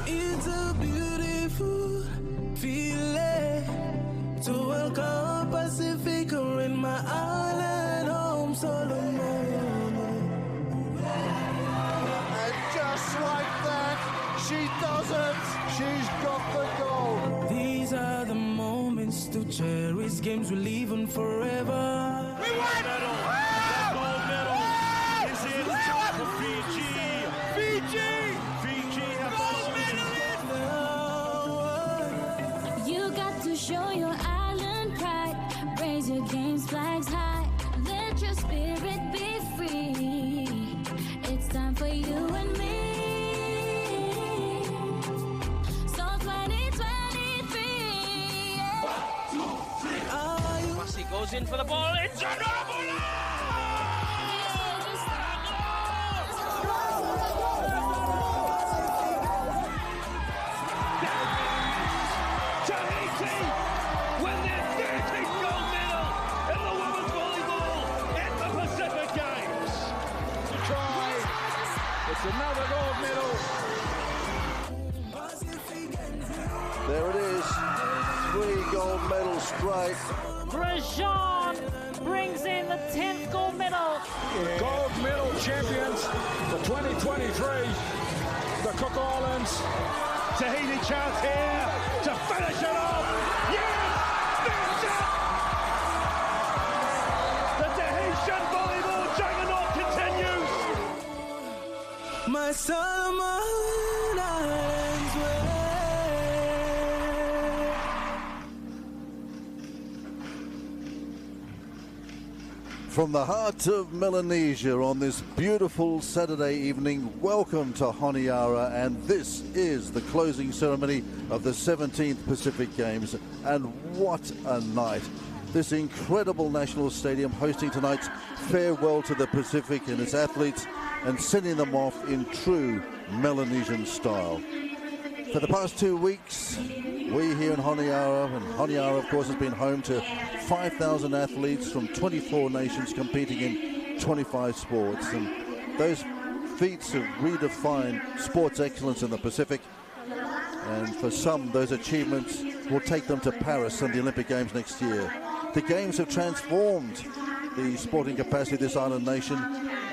It's a beautiful feeling to welcome Pacifica in my island home, Solomon. And just like that, she does it. She's got the goal. These are the moments to cherish, games we live on forever. We won! Medal. The gold medal is in for Fiji. Fiji have gold medal. You got to show your island pride. Raise your games flags high. Let your spirit be free. It's time for you and me. Sol 2023. Massey goes in for the ball. It's a Another gold medal. There it is. 3 gold medals straight. Grosjean brings in the 10th gold medal. Gold medal champions for 2023. The Cook Islands. Tahiti chance here to finish it off. Yes! That's it! The Tahitian volleyball juggernaut continues. My Solomon Islands way. From the heart of Melanesia on this beautiful Saturday evening, welcome to Honiara, and this is the closing ceremony of the 17th Pacific Games, and what a night. This incredible national stadium hosting tonight's farewell to the Pacific and its athletes, and sending them off in true Melanesian style. For the past 2 weeks, we here in Honiara, and Honiara of course has been home to 5,000 athletes from 24 nations competing in 25 sports, and those feats have redefined sports excellence in the Pacific, and for some those achievements will take them to Paris and the Olympic Games next year. The Games have transformed the sporting capacity of this island nation,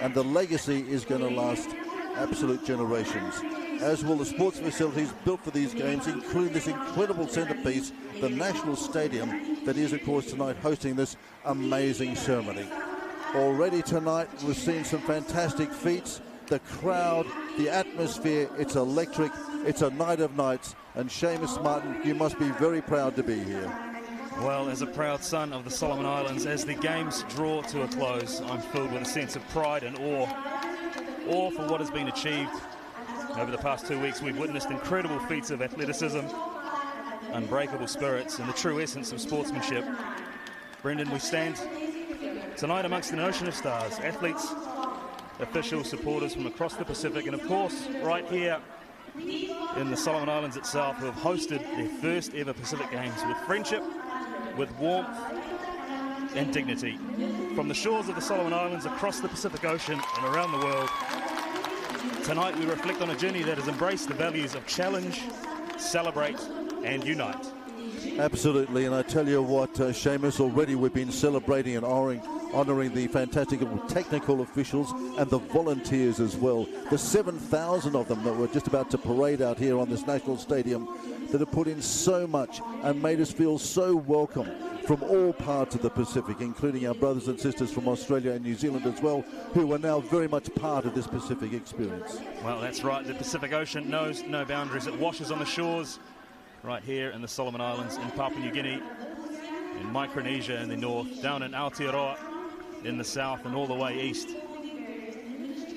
and the legacy is going to last absolute generations, as will the sports facilities built for these games, including this incredible centerpiece, the National Stadium, that is, of course, tonight hosting this amazing ceremony. Already tonight, we've seen some fantastic feats. The crowd, the atmosphere, it's electric. It's a night of nights. And Seamus Martin, you must be very proud to be here. Well, as a proud son of the Solomon Islands, as the games draw to a close, I'm filled with a sense of pride and awe. Awe for what has been achieved. Over the past 2 weeks, we've witnessed incredible feats of athleticism, unbreakable spirits, and the true essence of sportsmanship. Brendan, we stand tonight amongst an ocean of stars, athletes, officials, supporters from across the Pacific, and of course, right here in the Solomon Islands itself, who have hosted their first ever Pacific Games with friendship, with warmth and dignity. From the shores of the Solomon Islands across the Pacific Ocean and around the world, tonight we reflect on a journey that has embraced the values of challenge, celebrate and unite. Absolutely, and I tell you what, Seamus, already we've been celebrating and honouring the fantastic technical officials and the volunteers as well. The 7,000 of them that were just about to parade out here on this national stadium, that have put in so much and made us feel so welcome from all parts of the Pacific, including our brothers and sisters from Australia and New Zealand as well, who are now very much part of this Pacific experience. Well, that's right. The Pacific Ocean knows no boundaries. It washes on the shores right here in the Solomon Islands, in Papua New Guinea, in Micronesia in the north, down in Aotearoa in the south, and all the way east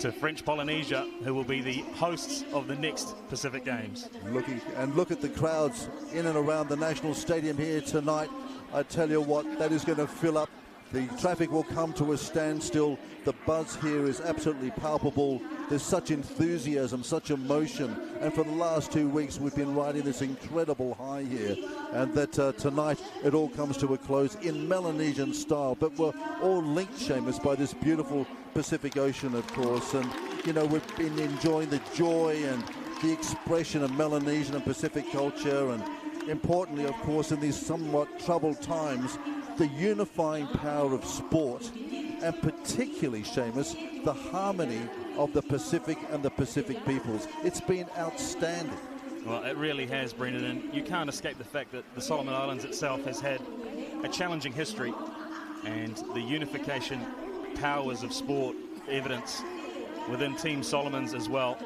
to French Polynesia, who will be the hosts of the next Pacific Games. Look at the crowds in and around the National Stadium here tonight. I tell you what, that is going to fill up. The traffic will come to a standstill. The buzz here is absolutely palpable. There's such enthusiasm, such emotion. And for the last 2 weeks, we've been riding this incredible high here. And that tonight, it all comes to a close in Melanesian style. But we're all linked, Seamus, by this beautiful Pacific Ocean, of course. And, you know, we've been enjoying the joy and the expression of Melanesian and Pacific culture, and importantly, of course, in these somewhat troubled times, the unifying power of sport, and particularly, Seamus, the harmony of the Pacific and the Pacific peoples. It's been outstanding. Well, it really has, Brendan, and you can't escape the fact that the Solomon Islands itself has had a challenging history, and the unification powers of sport evidence within Team Solomons as well.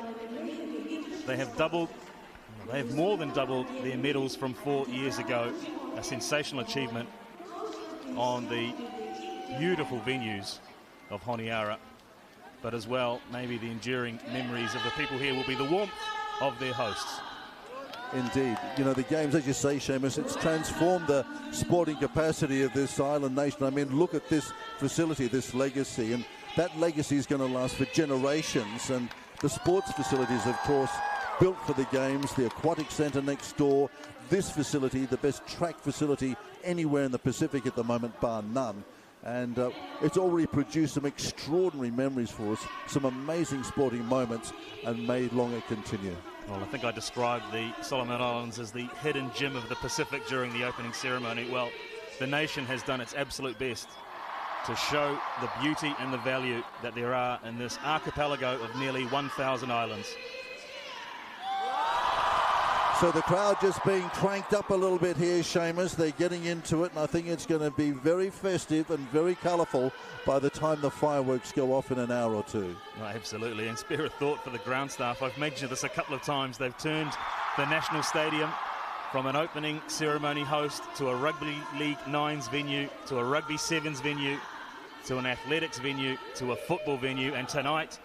They have more than doubled their medals from 4 years ago. A sensational achievement on the beautiful venues of Honiara, but as well, maybe the enduring memories of the people here will be the warmth of their hosts. Indeed. You know, the games, as you say, Seamus, it's transformed the sporting capacity of this island nation. I mean, look at this facility, this legacy, and that legacy is going to last for generations. And the sports facilities, of course, built for the games, the aquatic centre next door, this facility, the best track facility anywhere in the Pacific at the moment, bar none. And it's already produced some extraordinary memories for us, some amazing sporting moments, and may longer continue. Well, I think I described the Solomon Islands as the hidden gem of the Pacific during the opening ceremony. Well, the nation has done its absolute best to show the beauty and the value that there are in this archipelago of nearly 1,000 islands. So the crowd just being cranked up a little bit here, Seamus. They're getting into it, and I think it's going to be very festive and very colourful by the time the fireworks go off in an hour or two. Oh, absolutely, and spare a thought for the ground staff. I've mentioned this a couple of times. They've turned the National Stadium from an opening ceremony host to a Rugby League 9s venue, to a Rugby 7s venue, to an athletics venue, to a football venue, and tonight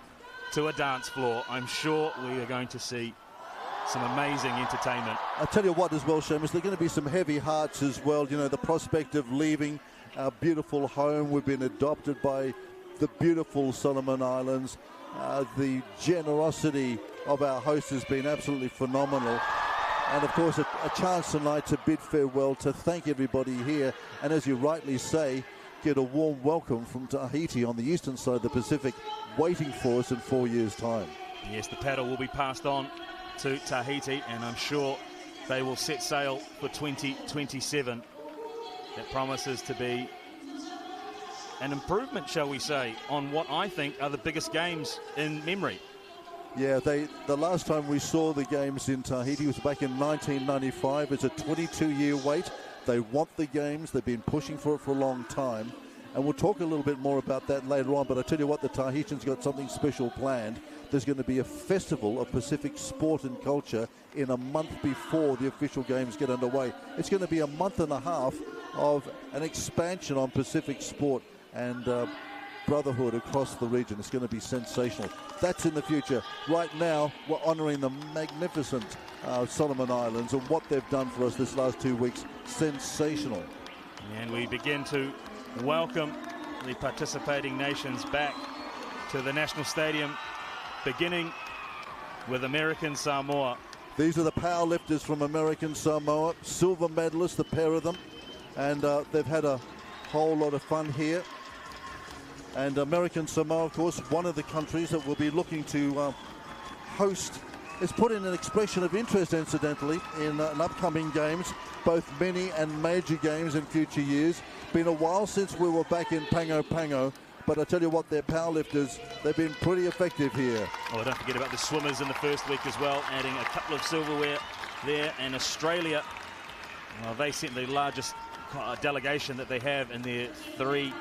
to a dance floor. I'm sure we are going to see some amazing entertainment. I tell you what as well, Seamus, there are going to be some heavy hearts as well. You know, the prospect of leaving our beautiful home. We've been adopted by the beautiful Solomon Islands. The generosity of our hosts has been absolutely phenomenal. And of course, a chance tonight to bid farewell, to thank everybody here. And as you rightly say, get a warm welcome from Tahiti on the eastern side of the Pacific, waiting for us in 4 years' time. Yes, the paddle will be passed on to Tahiti, and I'm sure they will set sail for 2027. That promises to be an improvement, shall we say, on what I think are the biggest games in memory. Yeah, the last time we saw the games in Tahiti was back in 1995. It's a 22-year wait. They want the games. They've been pushing for it for a long time. And we'll talk a little bit more about that later on. But I tell you what, the Tahitians got something special planned. There's going to be a festival of Pacific sport and culture in a month before the official games get underway. It's going to be a month and a half of an expansion on Pacific sport and brotherhood across the region. It's going to be sensational. That's in the future. Right now, we're honouring the magnificent Solomon Islands and what they've done for us this last 2 weeks. Sensational. And we begin to welcome the participating nations back to the National Stadium, beginning with American Samoa. These are the powerlifters from American Samoa, silver medalists, the pair of them, and they've had a whole lot of fun here. And American Samoa, of course, one of the countries that will be looking to host, has put in an expression of interest, incidentally, in upcoming games, both mini and major games in future years. Been a while since we were back in Pango Pango, but I tell you what, their powerlifters, they've been pretty effective here. Oh, don't forget about the swimmers in the first week as well, adding a couple of silverware there. And Australia, well, they sent the largest delegation that they have in their 3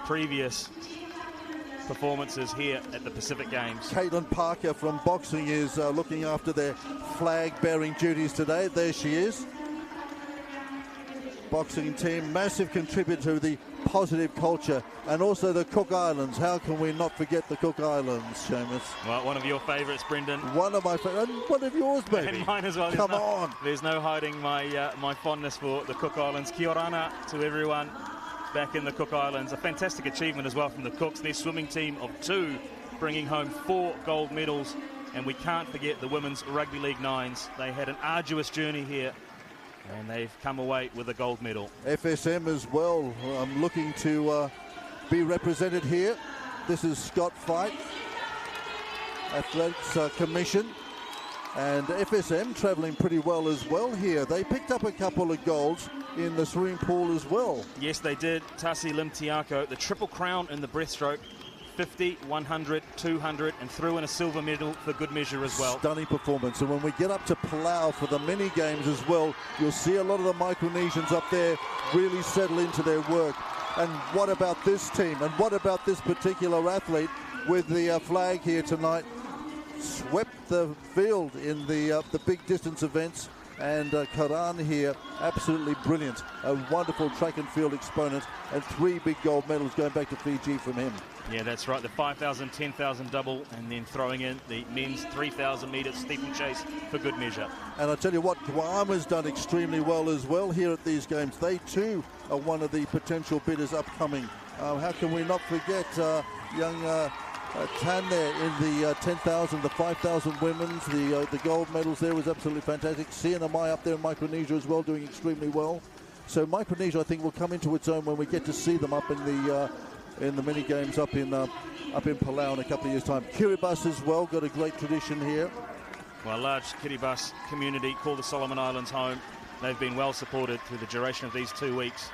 previous performances here at the Pacific Games. Caitlin Parker from boxing is looking after their flag-bearing duties today. There she is. Boxing team, massive contributor to the positive culture, and also the Cook Islands. How can we not forget the Cook Islands, Seamus? Well, one of your favourites, Brendan. One of my favourites, and one of yours, baby. And mine as well. Come on. There's no hiding my fondness for the Cook Islands. Kia ora to everyone back in the Cook Islands. A fantastic achievement as well from the Cooks. Their swimming team of 2 bringing home 4 gold medals. And we can't forget the women's Rugby League 9s. They had an arduous journey here, and they've come away with a gold medal. FSM as well, looking to be represented here. This is Scott Fight, Athletics Commission. And FSM travelling pretty well as well here. They picked up a couple of golds in the swimming pool as well. Yes, they did. Tasi Limtiako, the triple crown in the breaststroke. 50, 100, 200, and threw in a silver medal for good measure as well. Stunning performance. And when we get up to Palau for the mini games as well, you'll see a lot of the Micronesians up there really settle into their work. And what about this team? And what about this particular athlete with the flag here tonight? Swept the field in the big distance events. And Karan here, absolutely brilliant. A wonderful track and field exponent, and 3 big gold medals going back to Fiji from him. Yeah, that's right. The 5,000, 10,000 double, and then throwing in the men's 3,000 metre steeplechase for good measure. And I tell you what, Guama's done extremely well as well here at these games. They too are one of the potential bidders upcoming. How can we not forget young Tan there in the 10,000, the 5,000 women's, the gold medals there was absolutely fantastic. CNMI up there in Micronesia as well, doing extremely well. So Micronesia, I think, will come into its own when we get to see them up in the mini games up in Palau in a couple of years' time. Kiribati as well got a great tradition here. Well, a large Kiribati community called the Solomon Islands home. They've been well supported through the duration of these 2 weeks.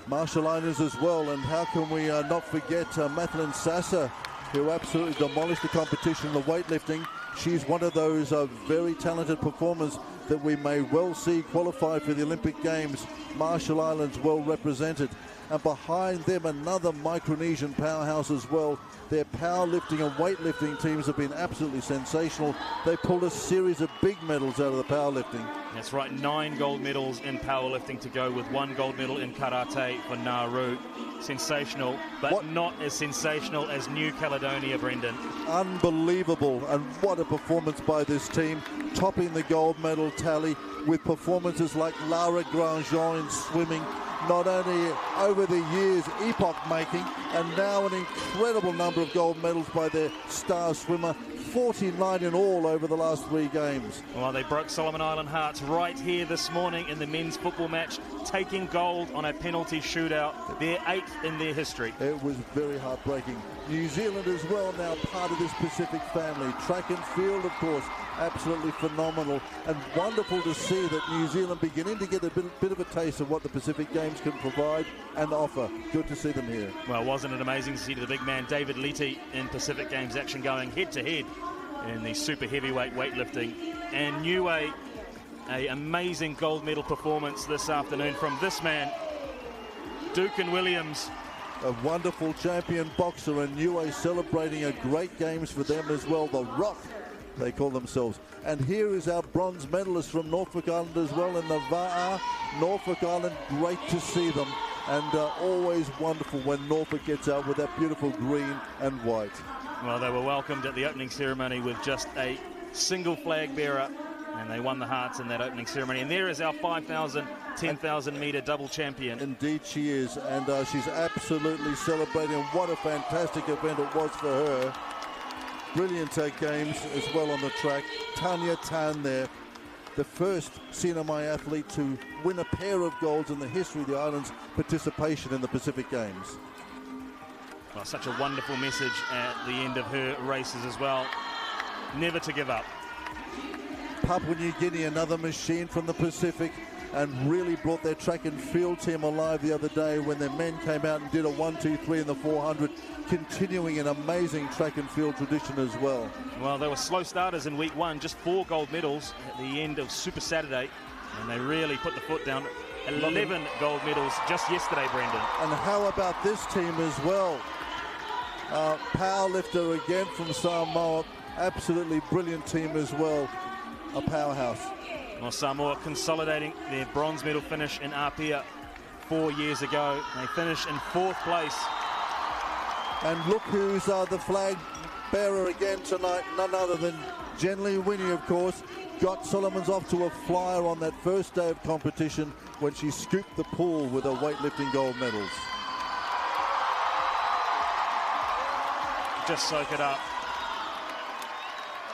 Marshall Islands as well, and how can we not forget Mathlin Sassa, who absolutely demolished the competition in the weightlifting. She's one of those very talented performers that we may well see qualify for the Olympic Games. Marshall Islands well represented. And behind them, another Micronesian powerhouse as well. Their powerlifting and weightlifting teams have been absolutely sensational. They pulled a series of big medals out of the powerlifting. That's right, 9 gold medals in powerlifting to go with 1 gold medal in karate for Nauru. Sensational, but not as sensational as New Caledonia, Brendan. Unbelievable, and what a performance by this team, topping the gold medal tally with performances like Lara Grandjean in swimming, not only over the years epoch-making, and now an incredible number of gold medals by their star swimmer, 49 in all over the last 3 games. Well, they broke Solomon Island hearts right here this morning in the men's football match, taking gold on a penalty shootout, their 8th in their history. It was very heartbreaking. New Zealand as well now part of this Pacific family. Track and field, of course, absolutely phenomenal, and wonderful to see that New Zealand beginning to get a bit of a taste of what the Pacific Games can provide and offer. Good to see them here. Well, wasn't it amazing to see the big man David Liti in Pacific Games action going head-to-head in the super heavyweight weightlifting, and Niue, a amazing gold medal performance this afternoon from this man, Dukin Williams. A wonderful champion boxer, and Niue celebrating a great games for them as well. The Rock, they call themselves. And here is our bronze medalist from Norfolk Island as well in the Va'a. Norfolk Island, great to see them, and always wonderful when Norfolk gets out with that beautiful green and white. Well, they were welcomed at the opening ceremony with just a single flag bearer, and they won the hearts in that opening ceremony. And there is our 5,000, 10,000 metre double champion. Indeed she is, and she's absolutely celebrating. What a fantastic event it was for her. Brilliant games as well on the track. Tanya Tan there, the first CNMI athlete to win a pair of golds in the history of the island's participation in the Pacific Games. Well, such a wonderful message at the end of her races as well. Never to give up. Papua New Guinea, another machine from the Pacific, and really brought their track and field team alive the other day when their men came out and did a 1-2-3 in the 400, continuing an amazing track and field tradition as well. Well, they were slow starters in week 1, just 4 gold medals at the end of Super Saturday, and they really put the foot down. 11 gold medals just yesterday, Brendan. And how about this team as well? Powerlifter again from Samoa, absolutely brilliant team as well, a powerhouse. Well, Samoa consolidating their bronze medal finish in Apia 4 years ago. They finished in 4th place. And look who's the flag bearer again tonight, none other than Jenly Winnie, of course. Got Solomons off to a flyer on that first day of competition when she scooped the pool with her weightlifting gold medals. Just soak it up.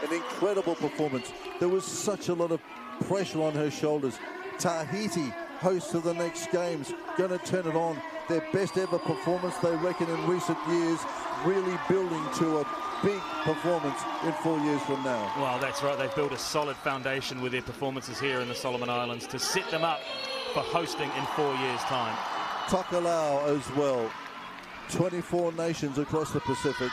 An incredible performance. There was such a lot of pressure on her shoulders. Tahiti, host of the next games, going to turn it on. Their best ever performance, they reckon, in recent years. really building to a big performance in 4 years from now. Well, that's right. They've built a solid foundation with their performances here in the Solomon Islands to set them up for hosting in 4 years' time. Tokelau as well. 24 nations across the Pacific.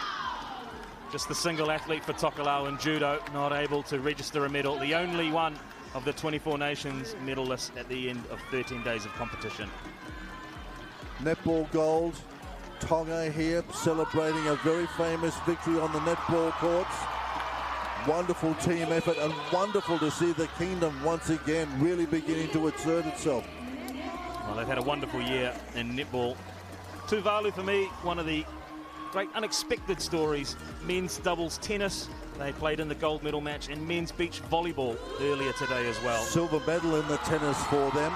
Just the single athlete for Tokelau in judo, not able to register a medal. The only one of the 24 nations medalists at the end of 13 days of competition. Netball gold. Tonga here celebrating a very famous victory on the netball courts. Wonderful team effort and wonderful to see the kingdom once again really beginning to exert itself. Well, they've had a wonderful year in netball. Tuvalu, for me, one of the great unexpected stories. Men's doubles tennis, they played in the gold medal match, and men's beach volleyball earlier today as well. Silver medal in the tennis for them.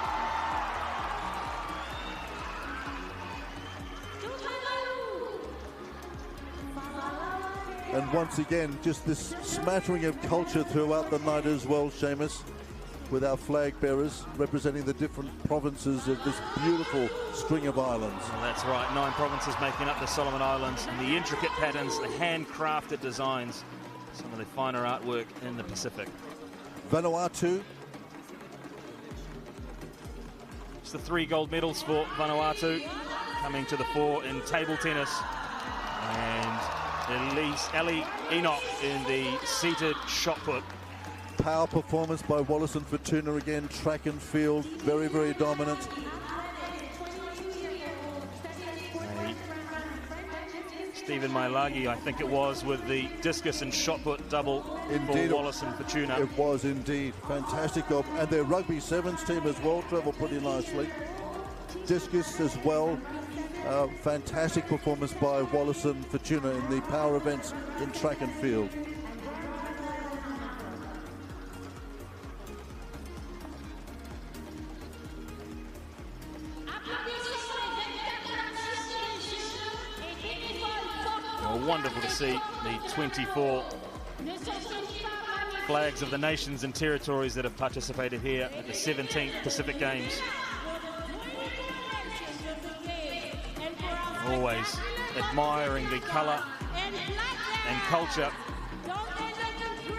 And once again, just this smattering of culture throughout the night as well, Seamus, with our flag bearers representing the different provinces of this beautiful string of islands. Well, that's right, 9 provinces making up the Solomon Islands, and the intricate patterns, the handcrafted designs, some of the finer artwork in the Pacific. Vanuatu. It's the 3 gold medals for Vanuatu coming to the fore in table tennis, and Ali Enoch in the seated shot put. Power performance by Wallace and Fortuna again, track and field, very, very dominant. Stephen Mailagi, I think it was, with the discus and shot put double for Wallace and Fortuna. It was indeed. Fantastic job. And their rugby sevens team as well travelled pretty nicely. Discus as well. Fantastic performance by Wallace and Fortuna in the power events in track and field. Wonderful to see the 24 flags of the nations and territories that have participated here at the 17th Pacific Games. Always admiring the colour and culture.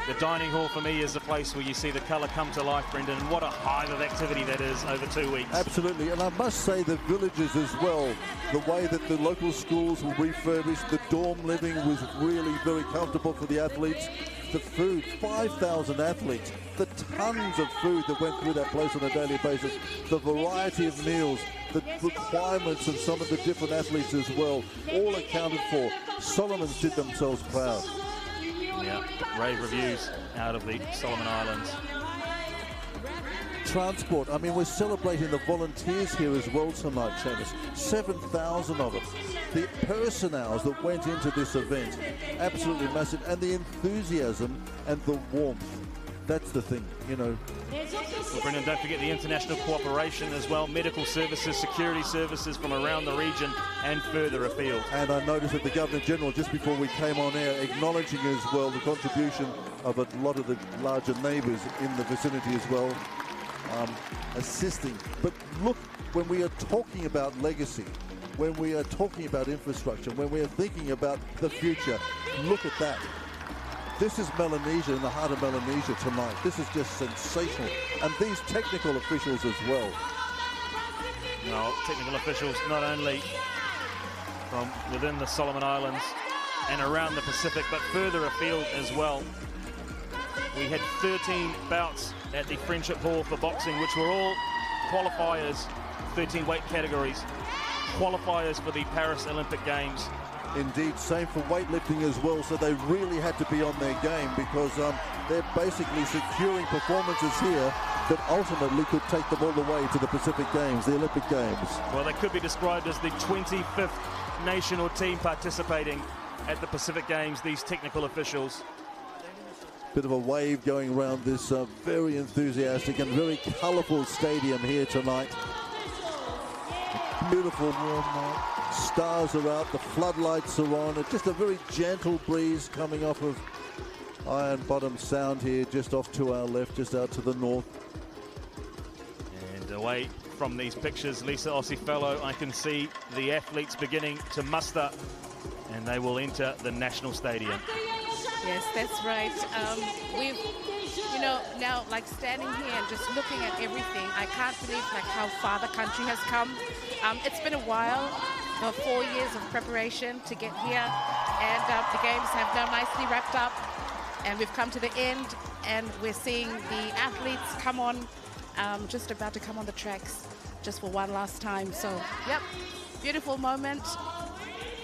The dining hall for me is a place where you see the colour come to life, Brendan, and what a hive of activity that is over 2 weeks. Absolutely, and I must say the villages as well, the way that the local schools were refurbished, the dorm living was really very comfortable for the athletes. The food, 5,000 athletes, the tons of food that went through that place on a daily basis, the variety of meals, the requirements of some of the different athletes as well, all accounted for. Solomons did themselves proud. Yeah, rave reviews out of the Solomon Islands. Transport, I mean, we're celebrating the volunteers here as well tonight, Seamus. 7,000 of them. The personnel that went into this event, absolutely massive. And the enthusiasm and the warmth, that's the thing, you know. Well, Brendan, don't forget the international cooperation as well, medical services, security services from around the region and further afield. And I noticed that the Governor-General, just before we came on air, acknowledging as well the contribution of a lot of the larger neighbours in the vicinity as well, assisting. But look, when we are talking about legacy, when we are talking about infrastructure, when we are thinking about the future, look at that. This is Melanesia, in the heart of Melanesia tonight. This is just sensational. And these technical officials as well. No, technical officials not only from within the Solomon Islands and around the Pacific, but further afield as well. We had 13 bouts at the Friendship Hall for boxing, which were all qualifiers, 13 weight categories, qualifiers for the Paris Olympic Games. Indeed, same for weightlifting as well, so they really had to be on their game because they're basically securing performances here that ultimately could take them all the way to the Pacific Games, the Olympic Games. Well, they could be described as the 25th nation or team participating at the Pacific Games, these technical officials. Bit of a wave going around this very enthusiastic and very colourful stadium here tonight. Beautiful warm night. Stars are out, the floodlights are on. It's just a very gentle breeze coming off of Iron Bottom Sound here, just off to our left, just out to the north. And away from these pictures, Lisa Ossifello, I can see the athletes beginning to muster and they will enter the National Stadium. Yes, that's right. We've, you know, now like standing here and just looking at everything, I can't believe like how far the country has come. It's been a while, 4 years of preparation to get here, and the games have now nicely wrapped up, and we've come to the end, and we're seeing the athletes come on, just about to come on the tracks just for one last time. So, yep, beautiful moment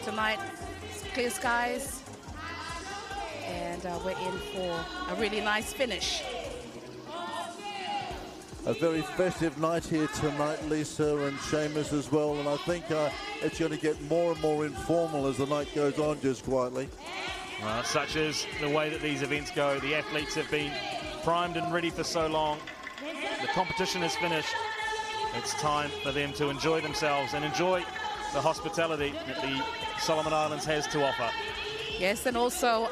tonight, clear skies. And we're in for a really nice finish. A very festive night here tonight, Lisa and Seamus as well. And I think it's going to get more and more informal as the night goes on, just quietly. Well, such is the way that these events go. The athletes have been primed and ready for so long. The competition is finished. It's time for them to enjoy themselves and enjoy the hospitality that the Solomon Islands has to offer. Yes, and also,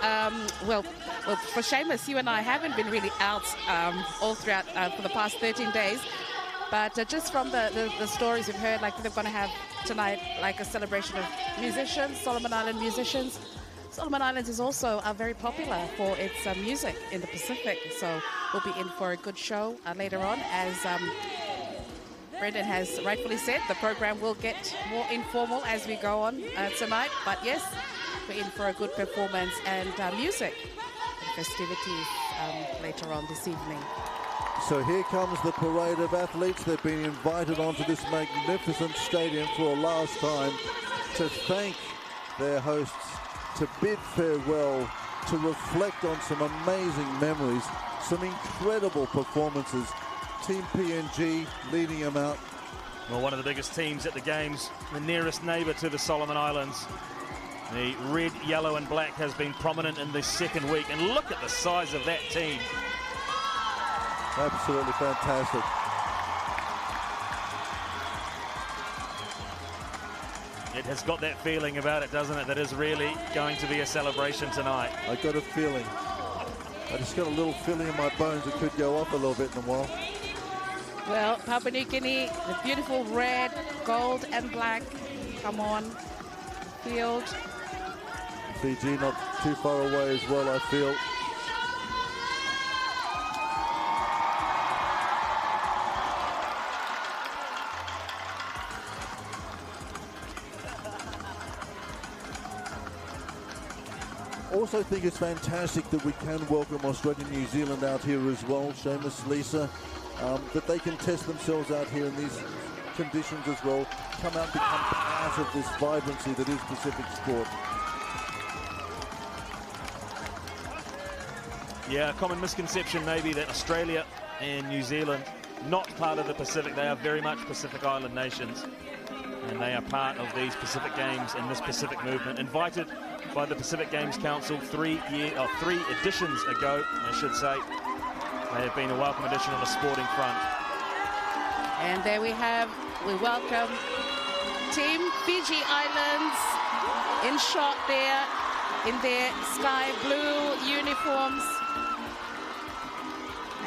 well, for Seamus, you and I haven't been really out all throughout for the past 13 days. But just from the stories we've heard, like they're going to have tonight like a celebration of musicians, Solomon Island musicians. Solomon Islands is also very popular for its music in the Pacific. So we'll be in for a good show later on. As Brendan has rightfully said, the program will get more informal as we go on tonight. But yes, we're in for a good performance and music and festivities later on this evening. So here comes the parade of athletes. They've been invited onto this magnificent stadium for a last time to thank their hosts, to bid farewell, to reflect on some amazing memories, some incredible performances. Team PNG leading them out. Well, one of the biggest teams at the games, the nearest neighbour to the Solomon Islands. The red, yellow and black has been prominent in this second week, and look at the size of that team. Absolutely fantastic. It has got that feeling about it, doesn't it? That is really going to be a celebration tonight. I got a feeling. I just got a little feeling in my bones it could go off a little bit in a while. Well, Papua New Guinea, the beautiful red, gold and black come on field. Fiji not too far away as well, I feel. Also think it's fantastic that we can welcome Australia and New Zealand out here as well, Seamus, Lisa, that they can test themselves out here in these conditions as well, come out and become part of this vibrancy that is Pacific sport. Yeah, a common misconception maybe that Australia and New Zealand, not part of the Pacific, they are very much Pacific Island nations. And they are part of these Pacific Games and this Pacific movement. Invited by the Pacific Games Council 3 editions ago, I should say. They have been a welcome addition on the sporting front. And there we welcome Team Fiji Islands in shot there in their sky blue uniforms.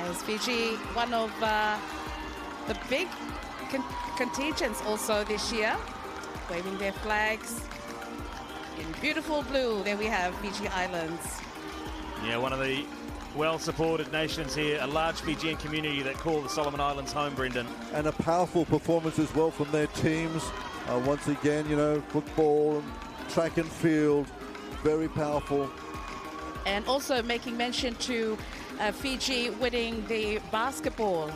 As Fiji, one of the big contingents also this year, waving their flags in beautiful blue. There we have Fiji Islands. Yeah, one of the well-supported nations here, a large Fijian community that call the Solomon Islands home, Brendan. And a powerful performance as well from their teams. Once again, you know, football and track and field, very powerful. And also making mention to Fiji winning the basketball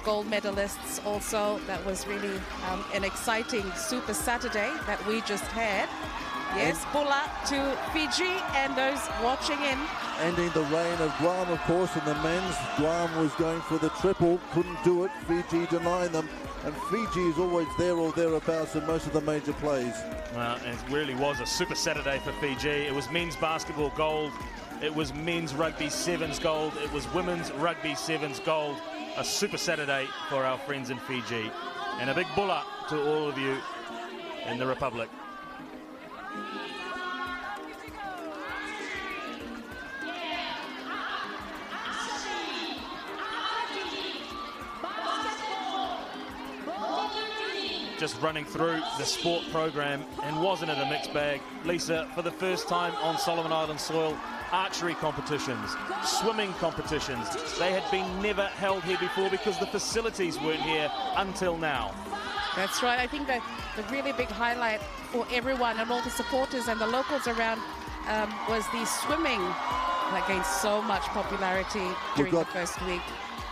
gold medalists also. That was really an exciting Super Saturday that we just had. Yes, Bula to Fiji and those watching in. Ending the reign of Guam, of course, in the men's. Guam was going for the triple, couldn't do it. Fiji denying them. And Fiji is always there or thereabouts in most of the major plays. Well, it really was a Super Saturday for Fiji. It was men's basketball gold. It was men's rugby sevens gold. It was women's rugby sevens gold. A Super Saturday for our friends in Fiji. And a big bula to all of you in the Republic. just running through the sport program, and wasn't it a mixed bag? Lisa, for the first time on Solomon Island soil, archery competitions, swimming competitions, they had been never held here before because the facilities weren't here until now. That's right. I think that the really big highlight for everyone and all the supporters and the locals around was the swimming that gained so much popularity during the first week.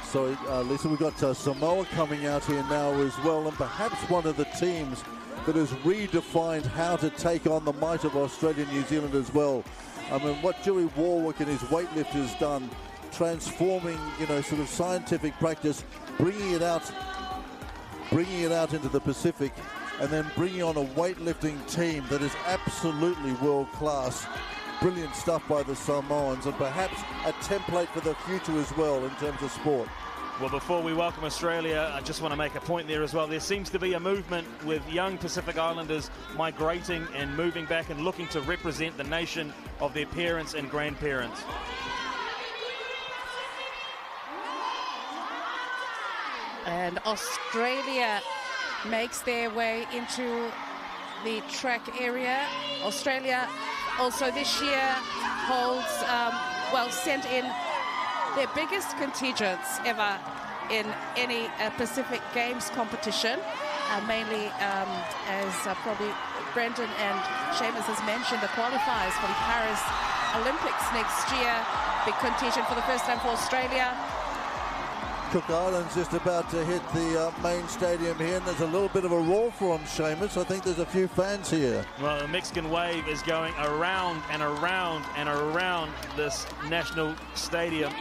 Sorry, Lisa, we've got Samoa coming out here now as well, and perhaps one of the teams that has redefined how to take on the might of Australia and New Zealand as well. I mean, what Dewey Warwick and his weightlifters done, transforming, you know, sort of scientific practice, bringing it out into the Pacific, and then bringing on a weightlifting team that is absolutely world class. Brilliant stuff by the Samoans, and perhaps a template for the future as well in terms of sport. Well, before we welcome Australia, I just want to make a point there as well. There seems to be a movement with young Pacific Islanders migrating and moving back and looking to represent the nation of their parents and grandparents. And Australia makes their way into the track area. Australia also this year holds, sent in their biggest contingents ever in any Pacific Games competition, mainly as probably Brendan and Seamus has mentioned, the qualifiers for the Paris Olympics next year. Big contingent for the first time for Australia. Cook Island's just about to hit the main stadium here, and there's a little bit of a roar for them, Seamus. I think there's a few fans here. Well, the Mexican wave is going around and around and around this national stadium.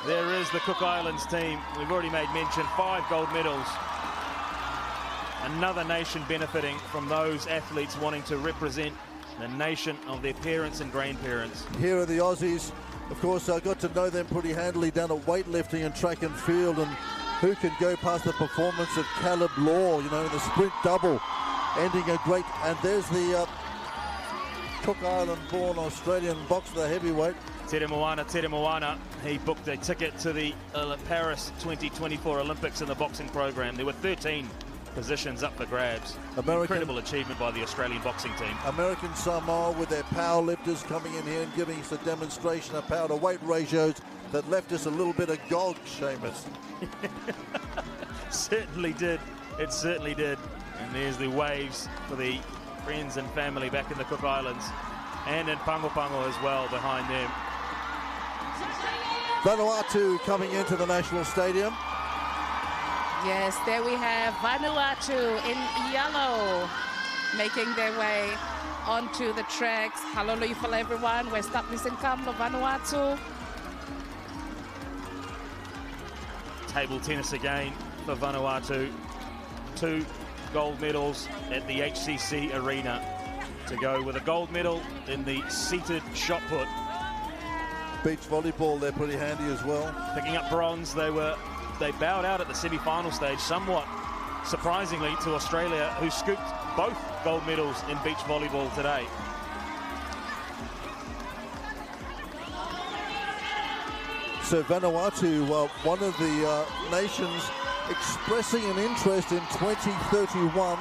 There is the Cook Islands team. We've already made mention, 5 gold medals. Another nation benefiting from those athletes wanting to represent the nation of their parents and grandparents. Here are the Aussies. Of course, I got to know them pretty handily down at weightlifting and track and field, and who can go past the performance of Caleb Law, you know, in the sprint double, ending a great, and there's the Cook Island-born Australian boxer, heavyweight. Tere Moana, he booked a ticket to the Paris 2024 Olympics in the boxing program. There were 13 positions up for grabs. Incredible achievement by the Australian boxing team. American Samoa with their power lifters coming in here and giving us a demonstration of power to weight ratios that left us a little bit agog, Seamus. Certainly did. It certainly did. And there's the waves for the friends and family back in the Cook Islands, and in Pango as well behind them. Vanuatu coming into the National Stadium. Yes, there we have Vanuatu in yellow making their way onto the tracks. Halolo ifala everyone, West Upnis and Kamlo, Vanuatu. Table tennis again for Vanuatu. 2 gold medals at the HCC Arena to go with a gold medal in the seated shot put. Beach volleyball, they're pretty handy as well. Picking up bronze, they bowed out at the semi-final stage, somewhat surprisingly to Australia, who scooped both gold medals in beach volleyball today. So Vanuatu, one of the nations expressing an interest in 2031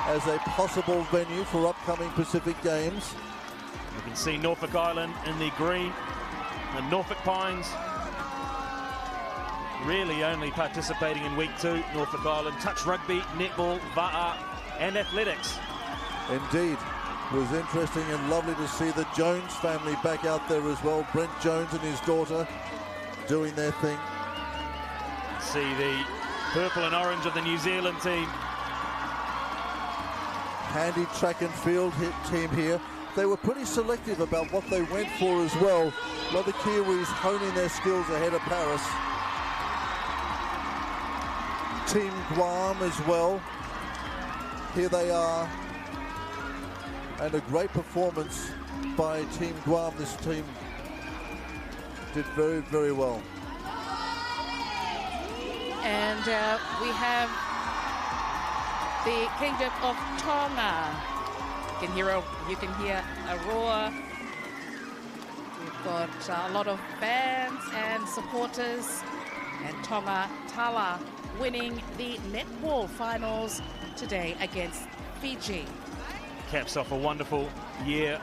as a possible venue for upcoming Pacific Games. You can see Norfolk Island in the green, the Norfolk Pines really only participating in week 2. Norfolk Island, touch rugby, netball, va'a, and athletics. Indeed. It was interesting and lovely to see the Jones family back out there as well. Brent Jones and his daughter doing their thing. See the purple and orange of the New Zealand team. Handy track and field team here. They were pretty selective about what they went for as well. A lot of the Kiwis honing their skills ahead of Paris. Team Guam as well. Here they are. And a great performance by Team Guam. This team did very, very well. And we have the Kingdom of Tonga. You can hear a roar. We've got a lot of fans and supporters. And Tonga Tala winning the netball finals today against Fiji. Caps off a wonderful year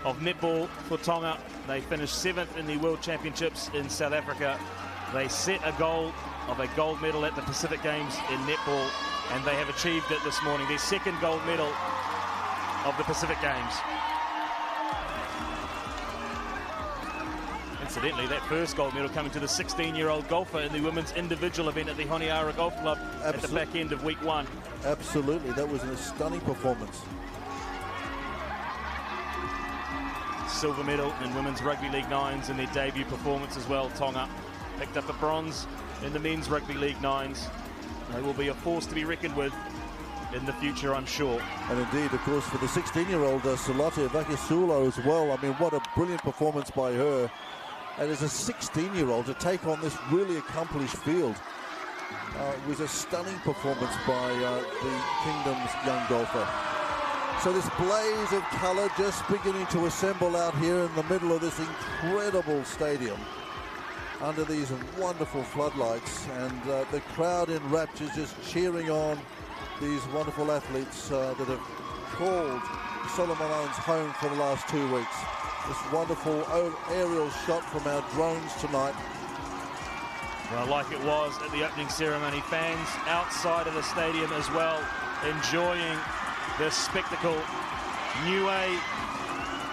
of netball for Tonga. They finished 7th in the World Championships in South Africa. They set a goal of a gold medal at the Pacific Games in netball, and they have achieved it this morning. Their second gold medal of the Pacific Games. Incidentally, that first gold medal coming to the 16-year-old golfer in the women's individual event at the Honiara Golf Club at the back end of week 1. Absolutely, that was a stunning performance. Silver medal in women's rugby league nines in their debut performance as well. Tonga picked up a bronze in the men's rugby league nines. They will be a force to be reckoned with in the future, I'm sure. And indeed, of course, for the 16-year-old Sol2023 as well. I mean, what a brilliant performance by her. And as a 16-year-old to take on this really accomplished field was a stunning performance by the Kingdom's young golfer. So this blaze of colour just beginning to assemble out here in the middle of this incredible stadium under these wonderful floodlights, and the crowd in raptures just cheering on these wonderful athletes that have called Solomon Islands home for the last 2 weeks. This wonderful aerial shot from our drones tonight. Well, like it was at the opening ceremony, fans outside of the stadium as well, enjoying this spectacle. Niue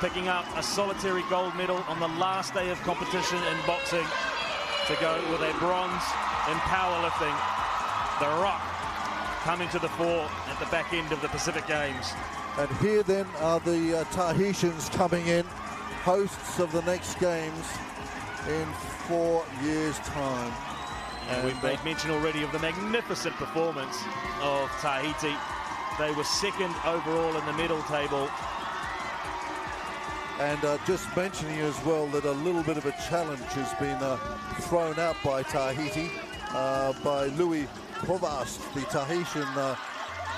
picking up a solitary gold medal on the last day of competition in boxing to go with a bronze in powerlifting. The Rock coming to the fore at the back end of the Pacific Games. And here then are the Tahitians coming in, hosts of the next games in 4 years' time. And we've made mention already of the magnificent performance of Tahiti. They were second overall in the medal table. And just mentioning as well that a little bit of a challenge has been thrown out by Tahiti by Louis Provost, the Tahitian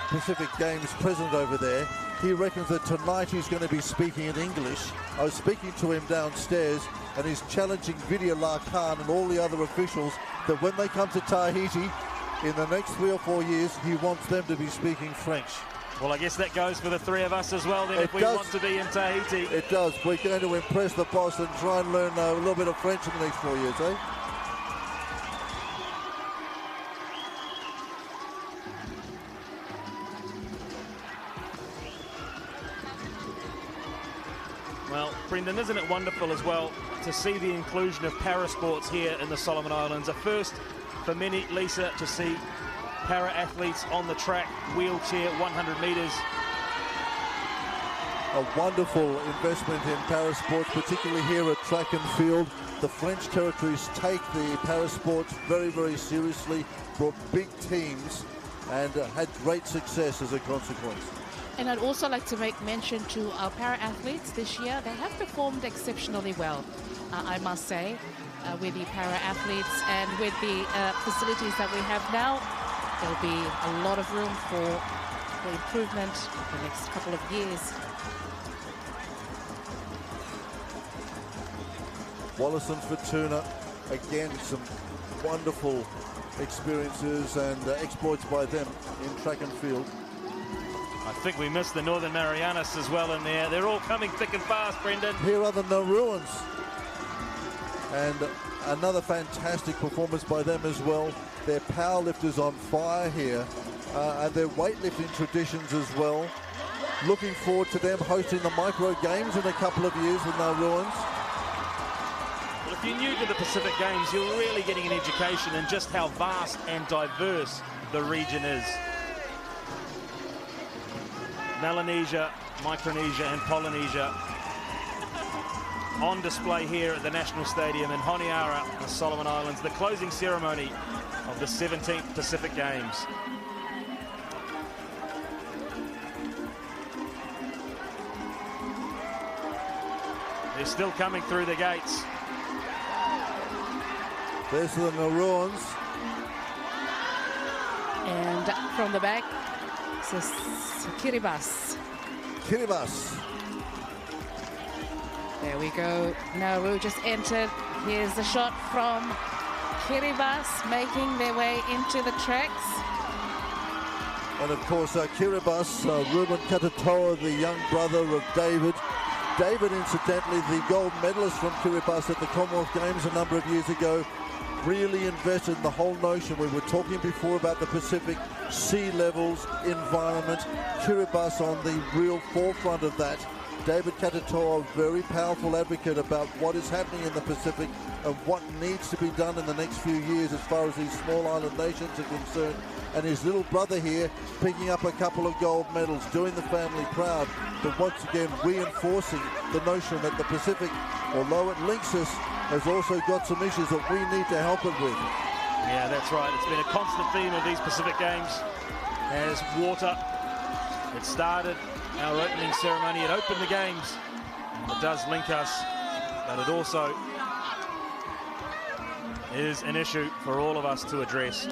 Pacific Games president over there. He reckons that tonight he's going to be speaking in English. I was speaking to him downstairs, and he's challenging Vidya Larkan and all the other officials that when they come to Tahiti in the next 3 or 4 years, he wants them to be speaking French. Well, I guess that goes for the three of us as well then, if we want to be in Tahiti. It does. We're going to impress the boss and try and learn a little bit of French in the next 4 years, eh? Well, Brendan, isn't it wonderful as well to see the inclusion of parasports here in the Solomon Islands? A first for many, Lisa, to see para-athletes on the track, wheelchair, 100 metres. A wonderful investment in parasports, particularly here at track and field. The French territories take the parasports very, very seriously, brought big teams, and had great success as a consequence. And I'd also like to make mention to our para-athletes this year. They have performed exceptionally well, I must say, with the para-athletes and with the facilities that we have now. There'll be a lot of room for improvement in the next couple of years. Wallace and Fortuna, again, some wonderful experiences and exploits by them in track and field. I think we missed the Northern Marianas as well in there. They're all coming thick and fast, Brendan. Here are the Nauruans. And another fantastic performance by them as well. Their powerlifters on fire here, and their weightlifting traditions as well. Looking forward to them hosting the micro games in a couple of years with Nauruans. Well, if you're new to the Pacific Games, you're really getting an education in just how vast and diverse the region is. Melanesia, Micronesia and Polynesia on display here at the National Stadium in Honiara, the Solomon Islands, the closing ceremony of the 17th Pacific Games. They're still coming through the gates. There's the Nauruans. And from the back, it's Kiribati. Kiribati. There we go. Nauru just entered. Here's the shot from Kiribati making their way into the tracks. And of course, Kiribati, Ruben Katatoa, the young brother of David. David, incidentally, the gold medalist from Kiribati at the Commonwealth Games a number of years ago, really invested in the whole notion. We were talking before about the Pacific, sea levels, environment. Kiribati on the real forefront of that. David Katatoa, a very powerful advocate about what is happening in the Pacific and what needs to be done in the next few years as far as these small island nations are concerned. And his little brother here picking up a couple of gold medals, doing the family proud, but once again reinforcing the notion that the Pacific, although it links us, has also got some issues that we need to help it with. Yeah, that's right. It's been a constant theme of these Pacific Games as water. It started our opening ceremony. It opened the Games. It does link us, but it also is an issue for all of us to address.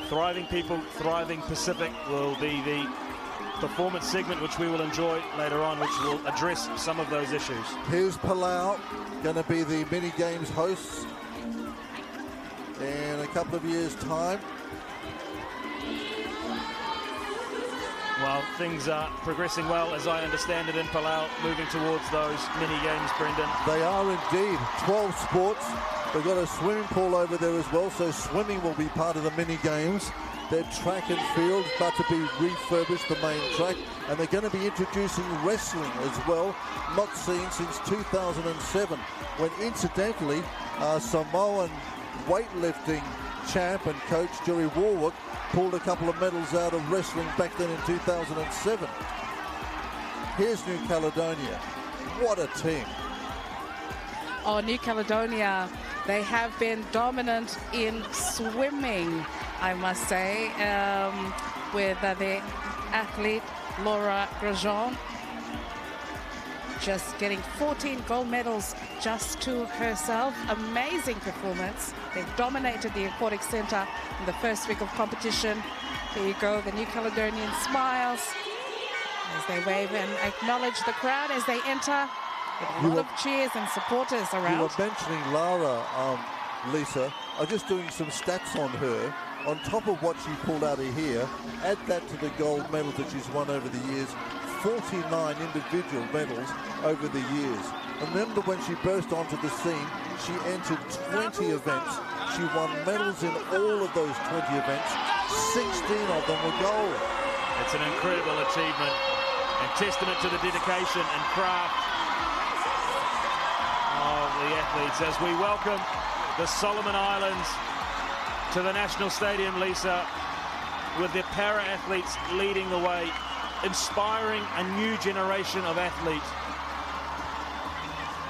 Thriving People, Thriving Pacific will be the performance segment which we will enjoy later on, which will address some of those issues. Here's Palau, going to be the mini games hosts in a couple of years' time. Well, things are progressing well, as I understand it, in Palau, moving towards those mini games, Brendan. They are indeed. 12 sports. They've got a swimming pool over there as well, so swimming will be part of the mini games. Their track and field about to be refurbished, the main track, and they're going to be introducing wrestling as well, not seen since 2007, when incidentally Samoan weightlifting champ and coach Jerry Warwick pulled a couple of medals out of wrestling back then in 2007. Here's New Caledonia. What a team. Oh, New Caledonia, they have been dominant in swimming, I must say, with the athlete Laura Grosjean just getting 14 gold medals just to herself. Amazing performance. They've dominated the Aquatic Centre in the first week of competition. There you go, the New Caledonian smiles as they wave and acknowledge the crowd as they enter. With a lot of cheers and supporters around. You were mentioning Lara, Lisa. I'm just doing some stats on her. On top of what she pulled out of here, add that to the gold medals that she's won over the years. 49 individual medals over the years. Remember when she burst onto the scene, she entered 20 events. She won medals in all of those 20 events. 16 of them were gold. It's an incredible achievement and testament to the dedication and craft of the athletes as we welcome the Solomon Islands to the National Stadium, Lisa, with their para-athletes leading the way, inspiring a new generation of athletes.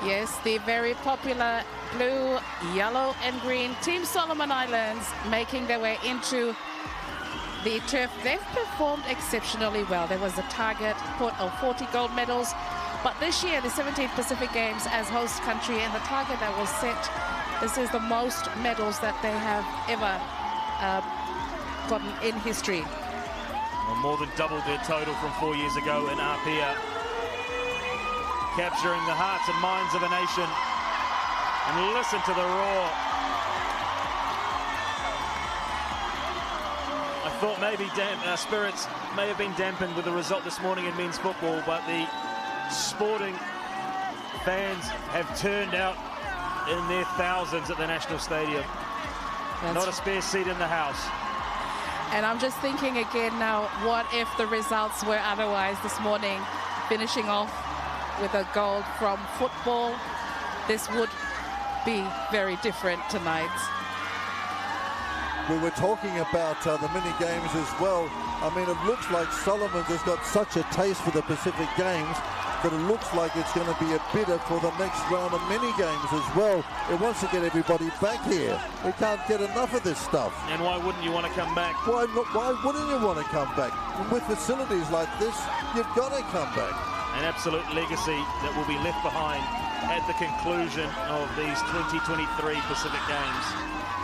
Yes, the very popular blue, yellow and green Team Solomon Islands making their way into the turf. They've performed exceptionally well. There was a target put of 40 gold medals, but this year, the 17th Pacific Games as host country, and the target that was set, this is the most medals that they have ever gotten in history. Well, more than doubled their total from 4 years ago in Apia, capturing the hearts and minds of a nation. And listen to the roar. I thought maybe spirits may have been dampened with the result this morning in men's football, but the sporting fans have turned out in their thousands at the National Stadium. Not a spare seat in the house. And I'm just thinking again now, what if the results were otherwise this morning, finishing off with a gold from football? This would be very different tonight. We were talking about the mini games as well. I mean, it looks like Solomon has got such a taste for the Pacific Games that it looks like it's going to be a bidder for the next round of mini games as well. It wants to get everybody back here. It can't get enough of this stuff. And why wouldn't you want to come back? Why wouldn't you want to come back? And with facilities like this, you've got to come back. An absolute legacy that will be left behind at the conclusion of these 2023 Pacific Games.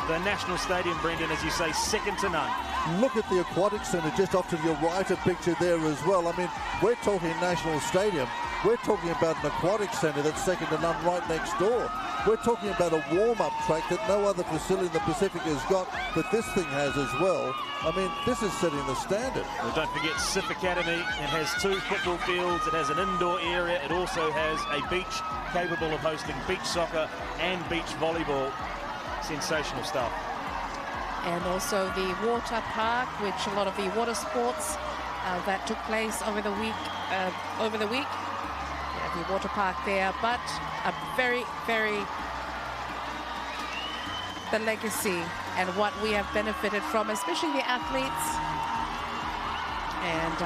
The National Stadium, Brendan, as you say, second to none. Look at the Aquatic Centre just off to your right, a picture there as well. I mean, we're talking National Stadium. We're talking about an Aquatic Centre that's second to none right next door. We're talking about a warm-up track that no other facility in the Pacific has got, but this thing has as well. I mean, this is setting the standard. Well, don't forget Sif Academy. It has 2 football fields. It has an indoor area. It also has a beach capable of hosting beach soccer and beach volleyball. Sensational stuff. And also the water park, which a lot of the water sports that took place over the week. The water park there, but a very, the legacy and what we have benefited from, especially the athletes. And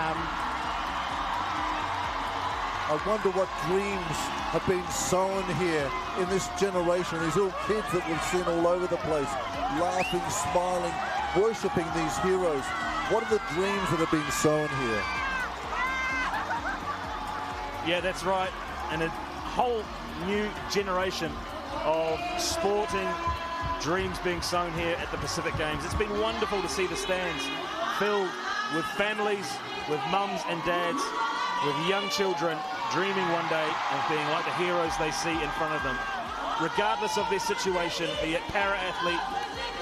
I wonder what dreams have been sown here in this generation. These little kids that we've seen all over the place, laughing, smiling, worshipping these heroes. What are the dreams that have been sown here? Yeah, that's right. And a whole new generation of sporting dreams being sown here at the Pacific Games. It's been wonderful to see the stands filled with families, with mums and dads, with young children dreaming one day of being like the heroes they see in front of them. Regardless of their situation, be it para-athlete,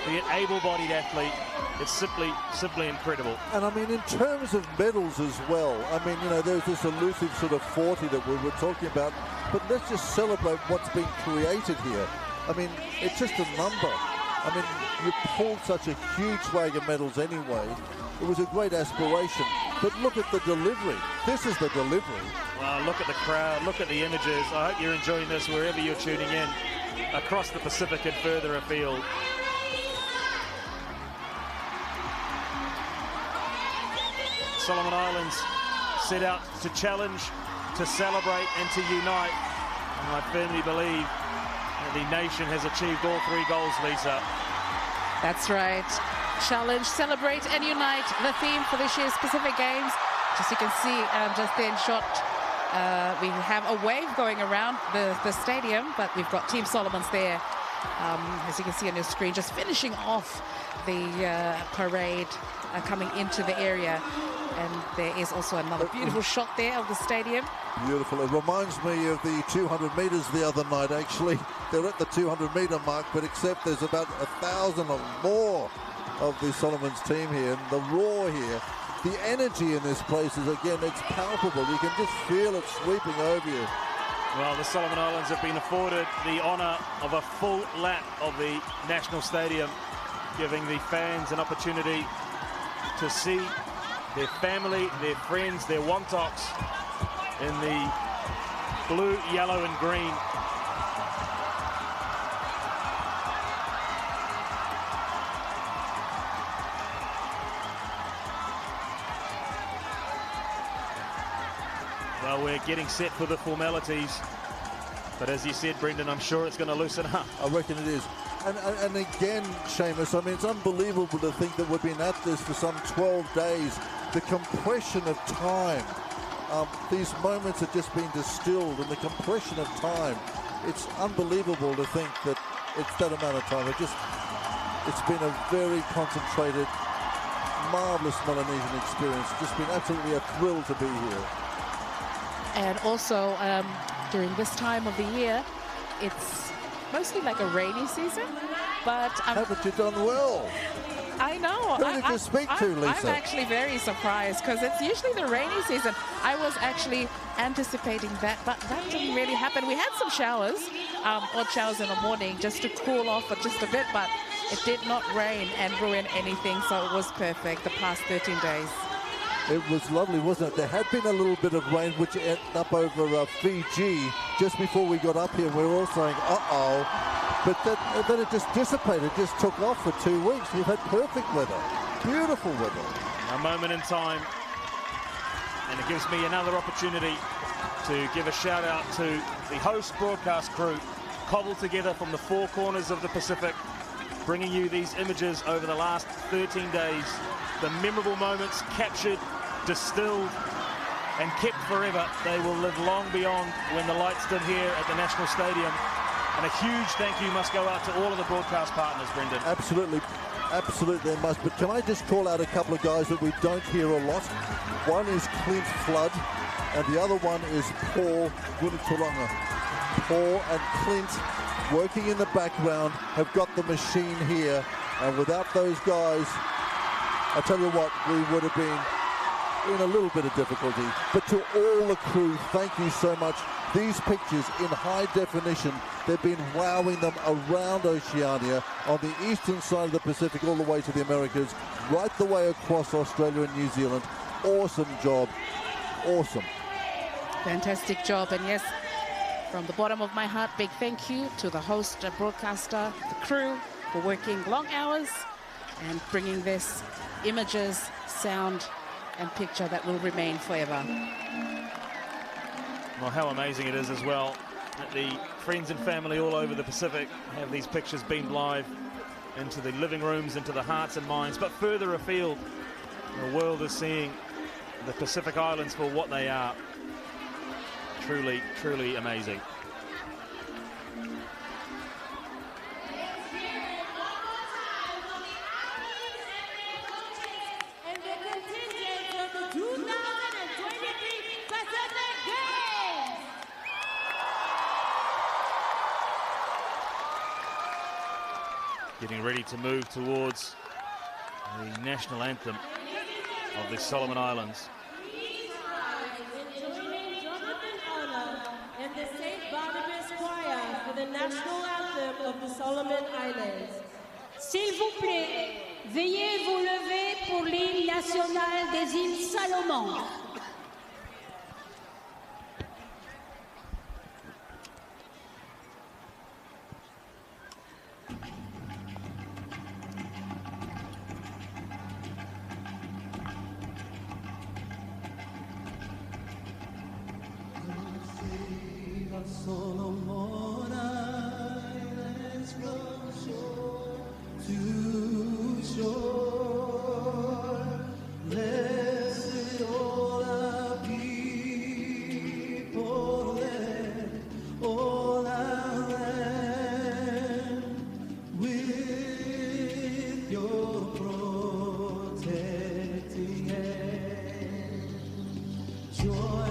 be it able-bodied athlete, it's simply incredible. And I mean, in terms of medals as well, I mean, you know, there's this elusive sort of 40 that we were talking about, but let's just celebrate what's been created here. I mean, it's just a number. I mean, you pulled such a huge wag of medals anyway. It was a great aspiration, but look at the delivery. This is the delivery. Well, look at the crowd, look at the images. I hope you're enjoying this wherever you're tuning in, across the Pacific and further afield. Solomon Islands set out to challenge, to celebrate and to unite. And I firmly believe that the nation has achieved all 3 goals, Lisa. that's right. Challenge, celebrate and unite, the theme for this year's Pacific Games. Just you can see, just then shot, we have a wave going around the stadium, but we've got Team Solomon's there, as you can see on your screen, just finishing off the parade coming into the area. And there is also another beautiful shot there of the stadium. Beautiful. It reminds me of the 200 metres the other night, actually. They're at the 200-metre mark, but except there's about 1,000 or more of the Solomon's team here. And the roar here, the energy in this place is, again, it's palpable. You can just feel it sweeping over you. Well, the Solomon Islands have been afforded the honour of a full lap of the National Stadium, giving the fans an opportunity to see their family, their friends, their wontoks in the blue, yellow and green. Well, we're getting set for the formalities. But as you said, Brendan, I'm sure it's going to loosen up. I reckon it is. And again, Seamus, I mean, it's unbelievable to think that we've been at this for some 12 days. The compression of time. These moments have just been distilled, and the compression of time. It's unbelievable to think that it's that amount of time. It's been a very concentrated, marvellous Melanesian experience. It's just been absolutely a thrill to be here. And also, during this time of the year, it's mostly like a rainy season, but haven't you done well? I know. Who did you speak to, Lisa? I'm actually very surprised because it's usually the rainy season. I was actually anticipating that, but that didn't really happen. We had some showers, odd showers in the morning just to cool off for just a bit, but it did not rain and ruin anything, so it was perfect the past 13 days. It was lovely, wasn't it? There had been a little bit of rain which ended up over Fiji just before we got up here. We were all saying, uh-oh. But then it just dissipated, just took off for 2 weeks. We've had perfect weather, beautiful weather. A moment in time, and it gives me another opportunity to give a shout out to the host broadcast crew, cobbled together from the 4 corners of the Pacific, bringing you these images over the last 13 days. The memorable moments captured, distilled, and kept forever. They will live long beyond when the lights dim here at the National Stadium. And a huge thank you must go out to all of the broadcast partners, Brendan. Absolutely, absolutely there must. But can I just call out a couple of guys that we don't hear a lot? One is Clint Flood, and the other one is Paul Wunituranga. Paul and Clint working in the background have got the machine here, and without those guys, I tell you what, we would have been in a little bit of difficulty. But to all the crew, thank you so much. These pictures in high definition, they've been wowing them around Oceania, on the eastern side of the Pacific, all the way to the Americas, right the way across Australia and New Zealand. Awesome job. Awesome. Fantastic job. And yes, from the bottom of my heart, big thank you to the host, broadcaster, the crew for working long hours and bringing this images, sound and picture that will remain forever. Well, how amazing it is as well that the friends and family all over the Pacific have these pictures beamed live into the living rooms, into the hearts and minds. But further afield, the world is seeing the Pacific Islands for what they are. Truly, truly amazing. And the contingent of the 2023 Pacific Games. Getting ready to move towards the national anthem of the Solomon Islands. And the St. Barnabas Choir for the national anthem of the Solomon Islands. S'il vous plaît, veuillez vous lever pour l'hymne national des îles Salomon. Solomon Islands from shore to shore, blessed all our people and all our land, with your protecting hand. Joy.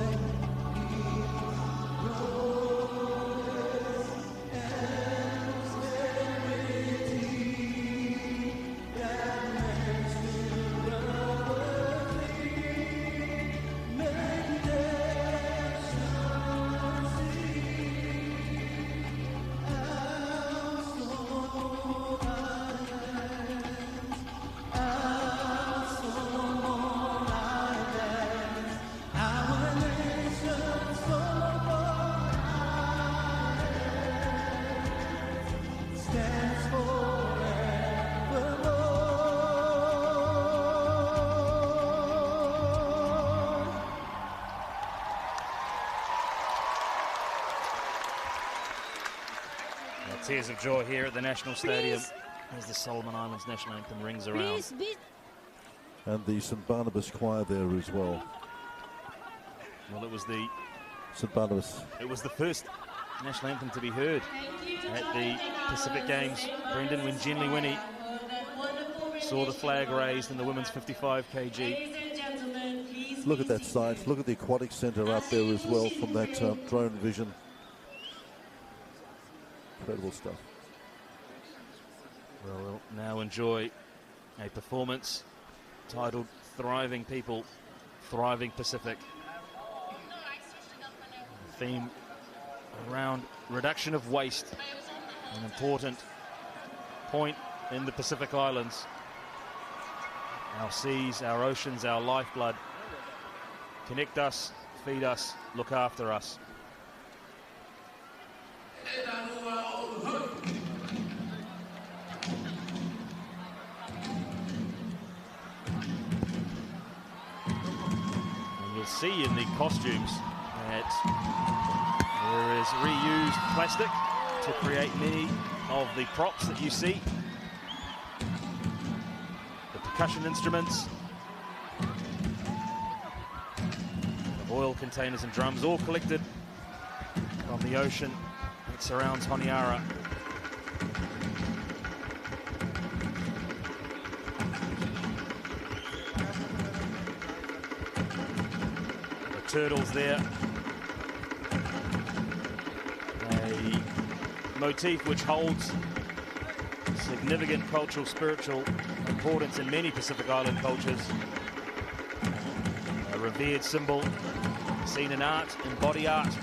Tears of joy here at the National Stadium as the Solomon Islands national anthem rings around. And the St. Barnabas Choir there as well. Well, it was the St. Barnabas. It was the first national anthem to be heard at the Pacific Games, Brendan, when Jenny Winnie saw the flag raised in the women's 55 kg. Look at that site. Look at the aquatic centre up there as well from that drone vision. Incredible stuff. Well, we'll now enjoy a performance titled Thriving People, Thriving Pacific. The theme around reduction of waste, an important point in the Pacific Islands. Our seas, our oceans, our lifeblood. Connect us, feed us, look after us. And you'll see in the costumes that there is reused plastic to create many of the props that you see. The percussion instruments, the oil containers and drums, all collected from the ocean that surrounds Honiara. The turtles there motif which holds significant cultural, spiritual importance in many Pacific Island cultures. A revered symbol seen in art, in body art.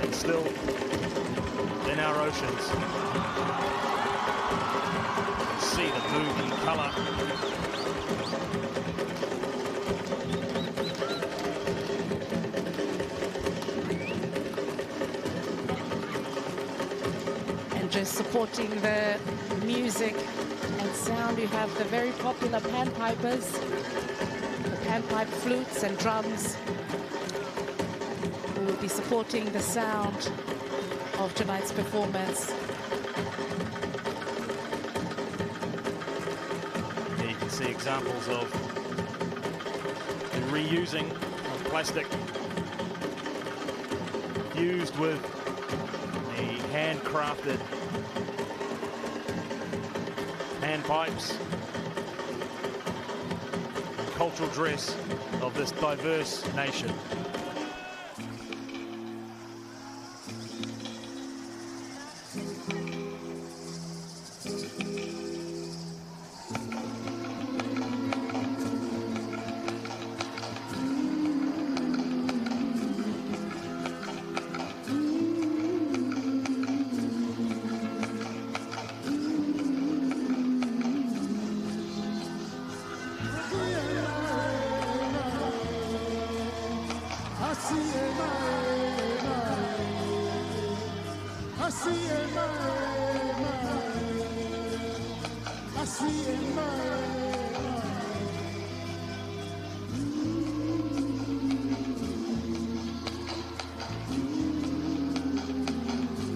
And still in our oceans. You can see the movement and colour. Just supporting the music and sound, you have the very popular panpipers, the panpipe flutes and drums, who will be supporting the sound of tonight's performance. Here you can see examples of the reusing of plastic fused with the handcrafted handpipes, cultural dress of this diverse nation.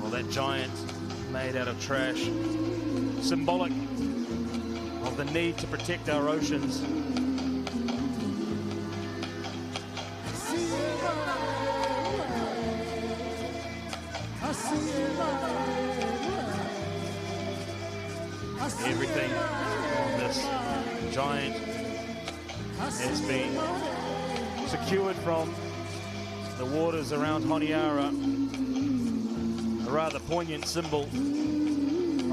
Well, that giant made out of trash, symbolic of the need to protect our oceans. Everything on this giant has been secured from the waters around Honiara, a rather poignant symbol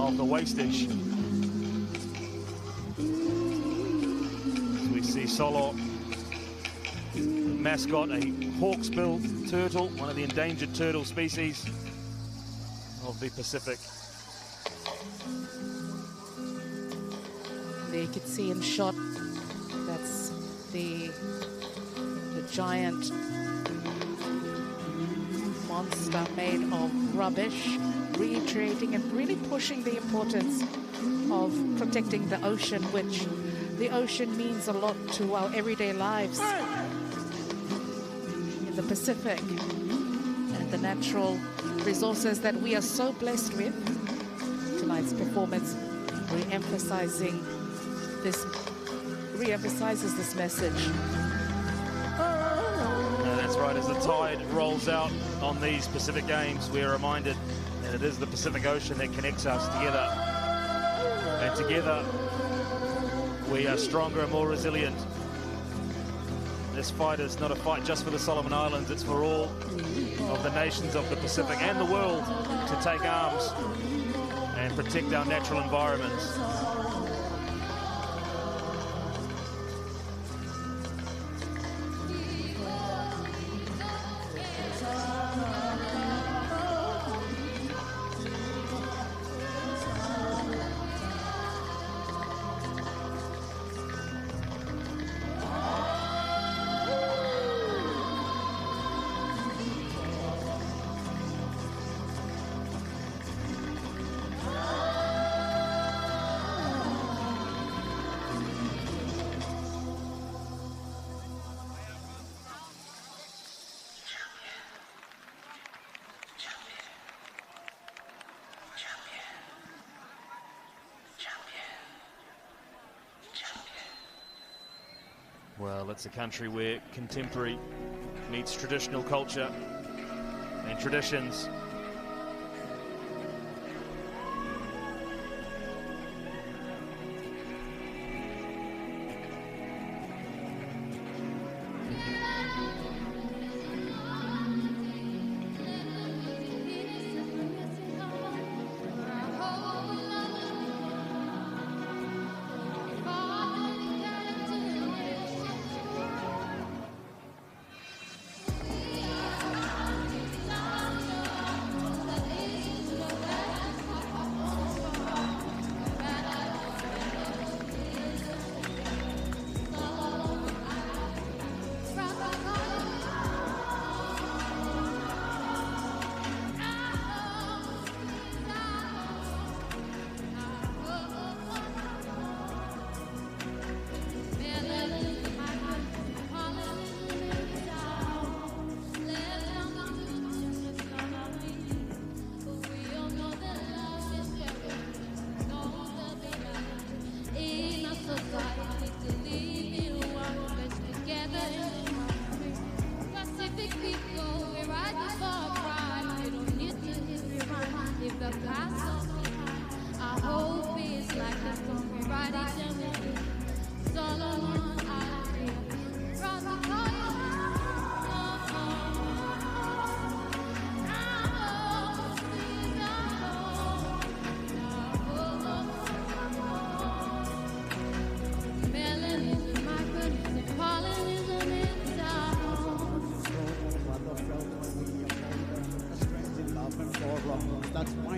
of the wastage. We see Solo, the mascot, a hawksbill turtle, one of the endangered turtle species of the Pacific. There you can see in shot, that's the giant monster made of rubbish, reiterating and really pushing the importance of protecting the ocean, which the ocean means a lot to our everyday lives in the Pacific, and the natural resources that we are so blessed with. Tonight's performance re-emphasizes this message. That's right, as the tide rolls out on these Pacific Games, we are reminded that it is the Pacific Ocean that connects us together. And together, we are stronger and more resilient. This fight is not a fight just for the Solomon Islands, it's for all of the nations of the Pacific and the world to take arms and protect our natural environments. Well, it's a country where contemporary meets traditional culture and traditions.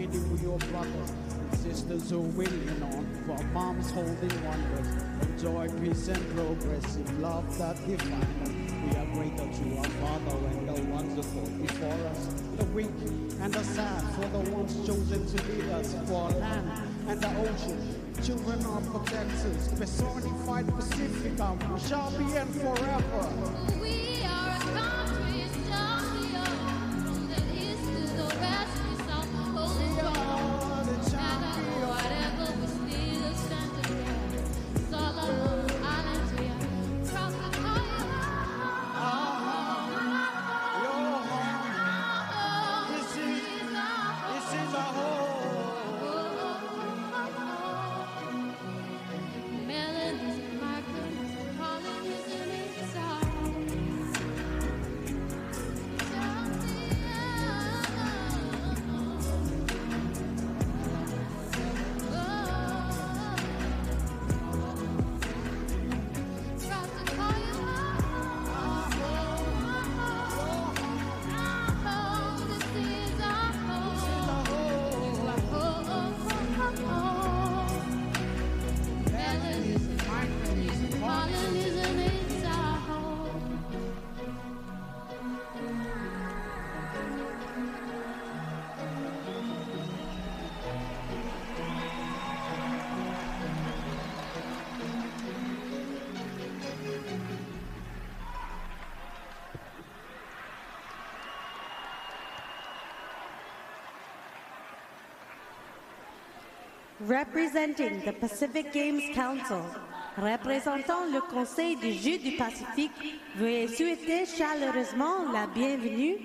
fighting for your brothers and sisters who are winning on, while moms holding wonders of joy, peace, and progressive love that define us. We are grateful to our Father and the ones who fought before us, the weak and the sad, for the ones chosen to lead us, for our land and the ocean. Children are protectors, personified Pacifica, we shall be and forever. We are a country champion, from the east to the west, we shall hold strong. No matter whatever, we still stand together. Solomon Islands, we are proud to call you Your home. This is our home. melodies and markers, calling is an exile. Representing the Pacific Games Council, représentant le Conseil des Jeux du Pacifique, veuillez souhaiter chaleureusement la bienvenue.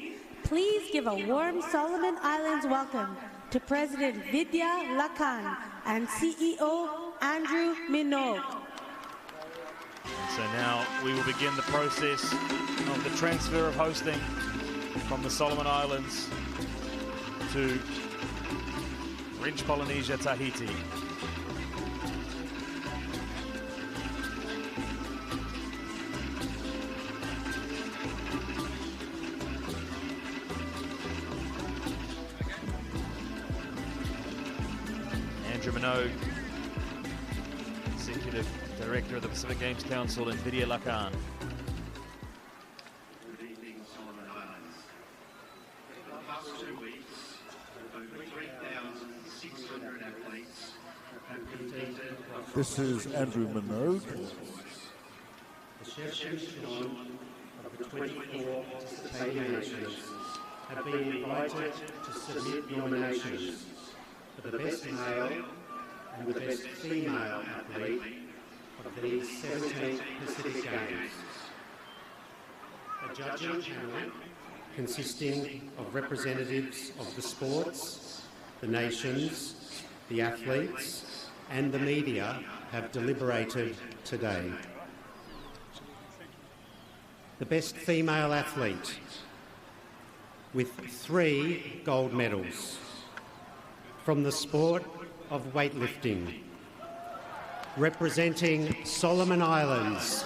Please give a warm Solomon Islands welcome to President Vidya Lakan and CEO Andrew Minogue. So now we will begin the process of the transfer of hosting from the Solomon Islands to French Polynesia, Tahiti. Andrew Minogue, Executive Director of the Pacific Games Council, and Vidya Lakan. Good evening, Solomon Islands. For the past 2 weeks, over 3,600 athletes have competed. This is Andrew Minogue. The chefs of the 24 participating nations have been invited to submit nominations for the best male and the best female athlete of the 17th Pacific Games. A judging panel consisting of representatives of the sports, the nations, the athletes, and the media have deliberated today. The best female athlete with 3 gold medals from the sport of weightlifting, representing Solomon Islands,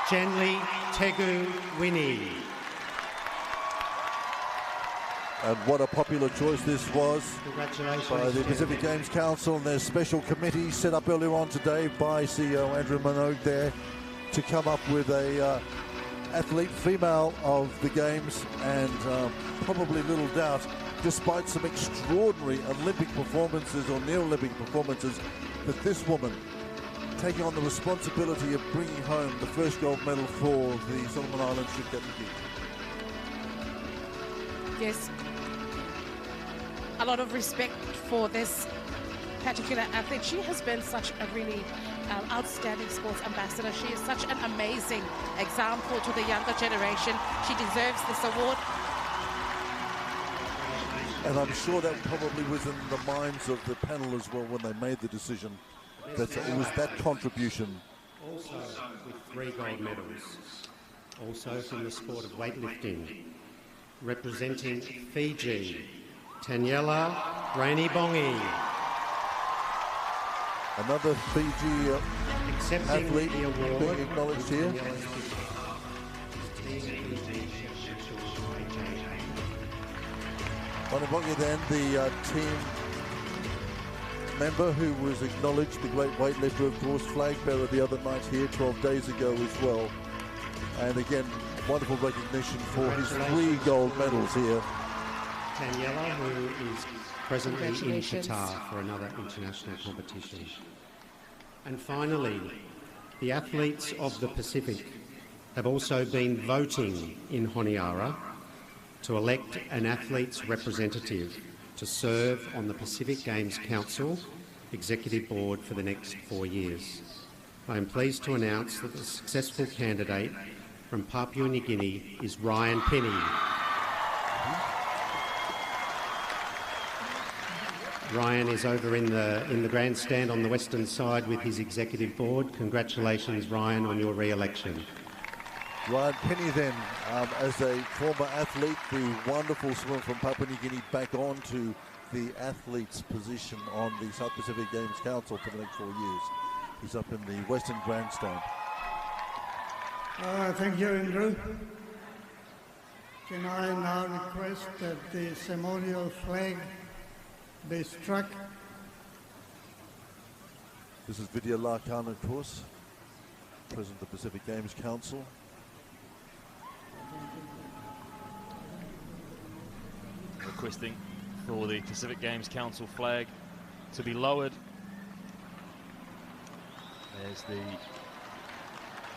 Jenly Tegu Winnie. And what a popular choice this was by the Pacific Jenny. Games Council and their special committee set up earlier on today by CEO Andrew Minogue there to come up with a athlete female of the Games, and probably little doubt, despite some extraordinary Olympic performances or near-Olympic performances, that this woman taking on the responsibility of bringing home the first gold medal for the Solomon Islands should get the gig. Yes, a lot of respect for this particular athlete. She has been such a really outstanding sports ambassador. She is such an amazing example to the younger generation. She deserves this award. And I'm sure that probably was in the minds of the panel as well when they made the decision, that it was that contribution. Also with 3 gold medals, also from the sport of weightlifting, representing Fiji, Daniela Rainey-Bongi. Another Fiji athlete the award being acknowledged here. Onibongi then, the team member who was acknowledged, the great weightlifter, of course, flag bearer the other night here, 12 days ago as well. And again, wonderful recognition for his 3 gold medals here. Daniela, who is presently in Qatar for another international competition. And finally, the athletes of the Pacific have also been voting in Honiara to elect an athlete's representative to serve on the Pacific Games Council Executive Board for the next 4 years. I am pleased to announce that the successful candidate from Papua New Guinea is Ryan Penny. Ryan is over in the grandstand on the western side with his executive board. Congratulations, Ryan, on your re-election. Ryan Penny then, as a former athlete, the wonderful swimmer from Papua New Guinea, back on to the athlete's position on the South Pacific Games Council for the next 4 years. He's up in the western grandstand. Thank you, Andrew. Can I now request that the ceremonial flag be struck? This is Vidya Larkan, of course, President of the Pacific Games Council. Requesting for the Pacific Games Council flag to be lowered as the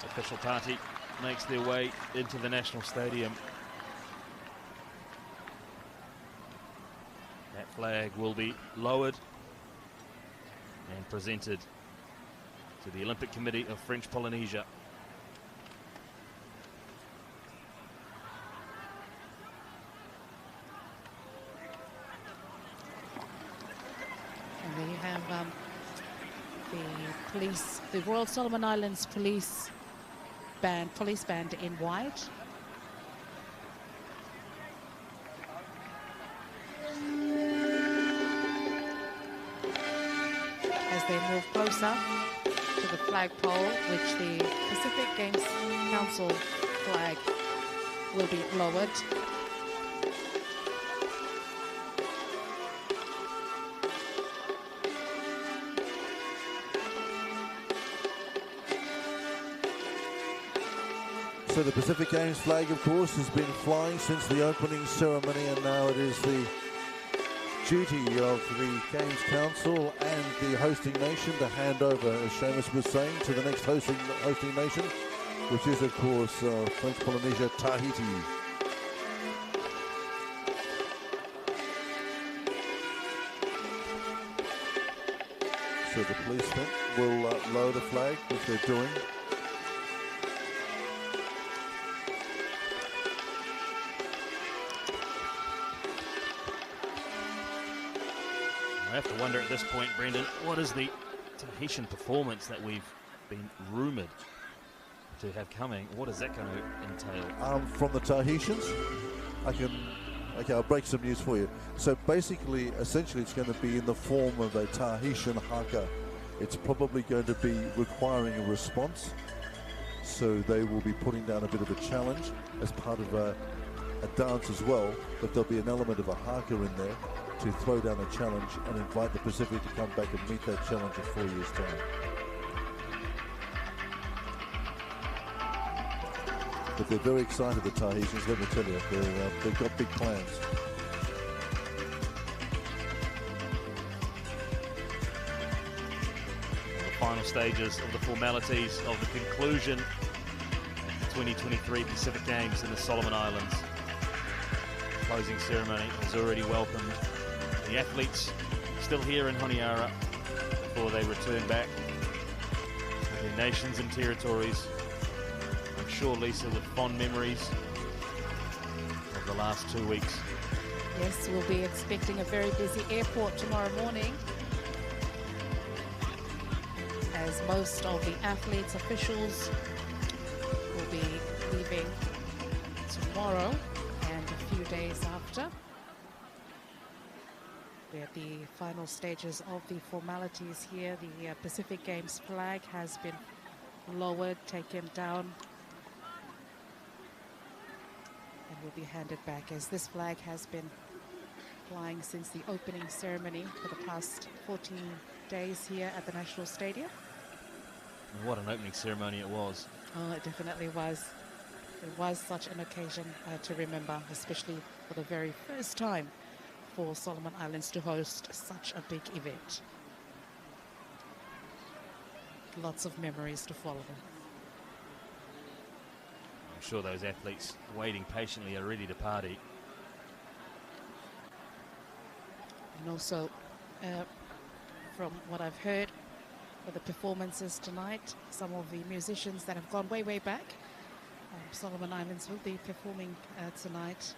official party makes their way into the National Stadium. That flag will be lowered and presented to the Olympic Committee of French Polynesia. And there you have the police, the Royal Solomon Islands police band in white. As they move closer to the flagpole, which the Pacific Games Council flag will be lowered. So the Pacific Games flag, of course, has been flying since the opening ceremony, and now it is the duty of the Games Council and the hosting nation to hand over, as Seamus was saying, to the next hosting nation, which is, of course, French Polynesia, Tahiti. So the policemen will lower the flag, which they're doing. I have to wonder at this point, Brendan, what is the Tahitian performance that we've been rumoured to have coming? What is that going to entail? From the Tahitians, I'll break some news for you. So basically, essentially, it's going to be in the form of a Tahitian haka. It's probably going to be requiring a response. So they will be putting down a bit of a challenge as part of a dance as well, but there'll be an element of a haka in there to throw down a challenge and invite the Pacific to come back and meet that challenge in 4 years' time. But they're very excited, the Tahitians, let me tell you. They've got big plans. The final stages of the formalities of the conclusion of the 2023 Pacific Games in the Solomon Islands. Closing ceremony has already welcomed the athletes still here in Honiara before they return back to their nations and territories. I'm sure, Lisa, with fond memories of the last 2 weeks. Yes, we'll be expecting a very busy airport tomorrow morning, as most of the athletes, officials will be leaving tomorrow and a few days after. We're at the final stages of the formalities here. The Pacific Games flag has been lowered, taken down, and will be handed back, as this flag has been flying since the opening ceremony for the past 14 days here at the National Stadium. And what an opening ceremony it was. Oh, it definitely was. It was such an occasion to remember, especially for the very first time for Solomon Islands to host such a big event. Lots of memories to follow. I'm sure those athletes waiting patiently are ready to party. And also, from what I've heard for the performances tonight, some of the musicians that have gone way, way back, Solomon Islands will be performing tonight.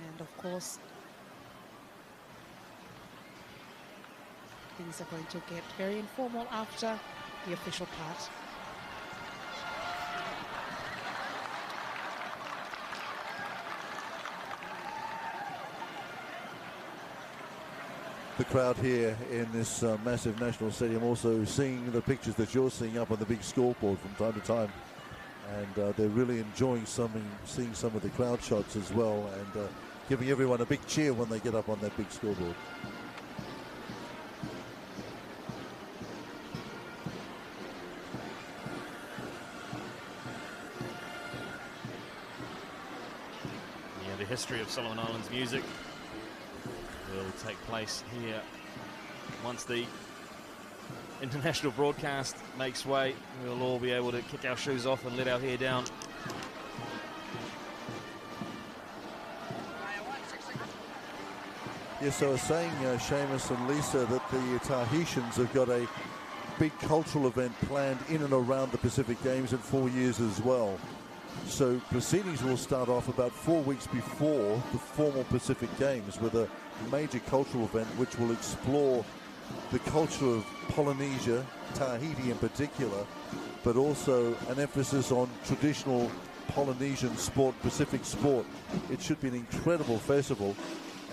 And of course, things are going to get very informal after the official part. The crowd here in this massive national stadium also seeing the pictures that you're seeing up on the big scoreboard from time to time, and they're really enjoying seeing some of the crowd shots as well, and giving everyone a big cheer when they get up on that big scoreboard. Yeah, the history of Solomon Islands music will take place here once the international broadcast makes way. We'll all be able to kick our shoes off and let our hair down. Yes, I was saying, Seamus and Lisa, that the Tahitians have got a big cultural event planned in and around the Pacific Games in 4 years as well. So proceedings will start off about 4 weeks before the formal Pacific Games with a major cultural event which will explore the culture of Polynesia, Tahiti in particular, but also an emphasis on traditional Polynesian sport, Pacific sport. It should be an incredible festival,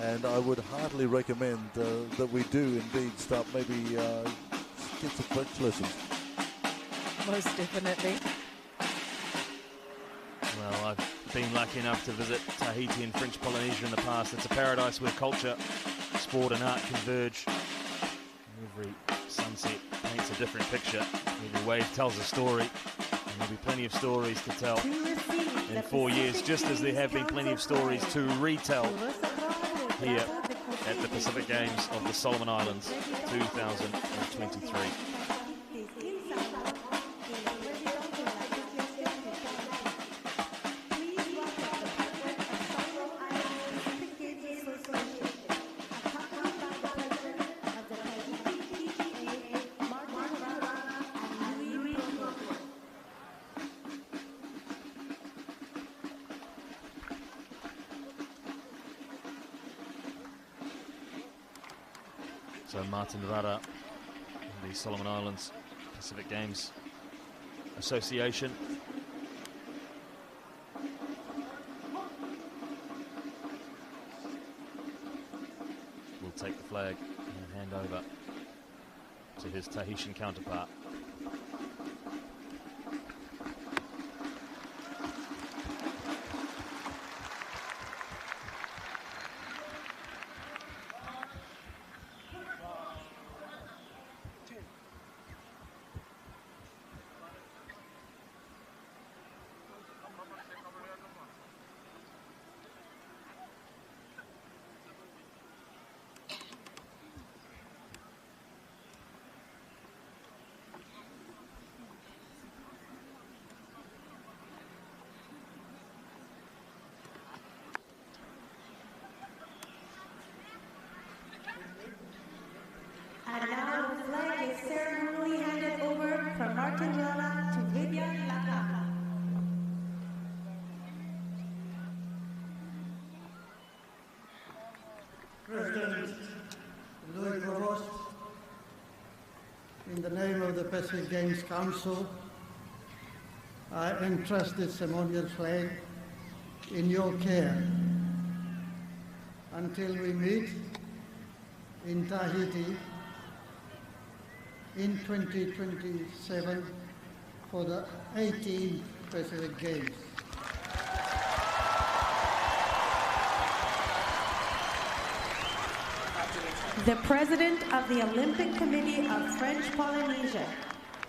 and I would heartily recommend that we do indeed start maybe get some French lessons. Most definitely. Well, I've been lucky enough to visit Tahiti and French Polynesia in the past. It's a paradise where culture, sport and art converge. Every sunset paints a different picture. Every wave tells a story. And there'll be plenty of stories to tell in 4 years, just as there have been plenty of stories to retell here at the Pacific Games of the Solomon Islands 2023. So Martin Rara, the Solomon Islands Pacific Games Association. Will take the flag and hand over to his Tahitian counterpart. And now the flag is ceremonially handed over from Martin Rara to Vivian Laka. President Louis Provost, in the name of the Pacific Games Council, I entrust this ceremonial flag in your care until we meet in Tahiti in 2027 for the 18th Pacific Games. The President of the Olympic Committee of French Polynesia,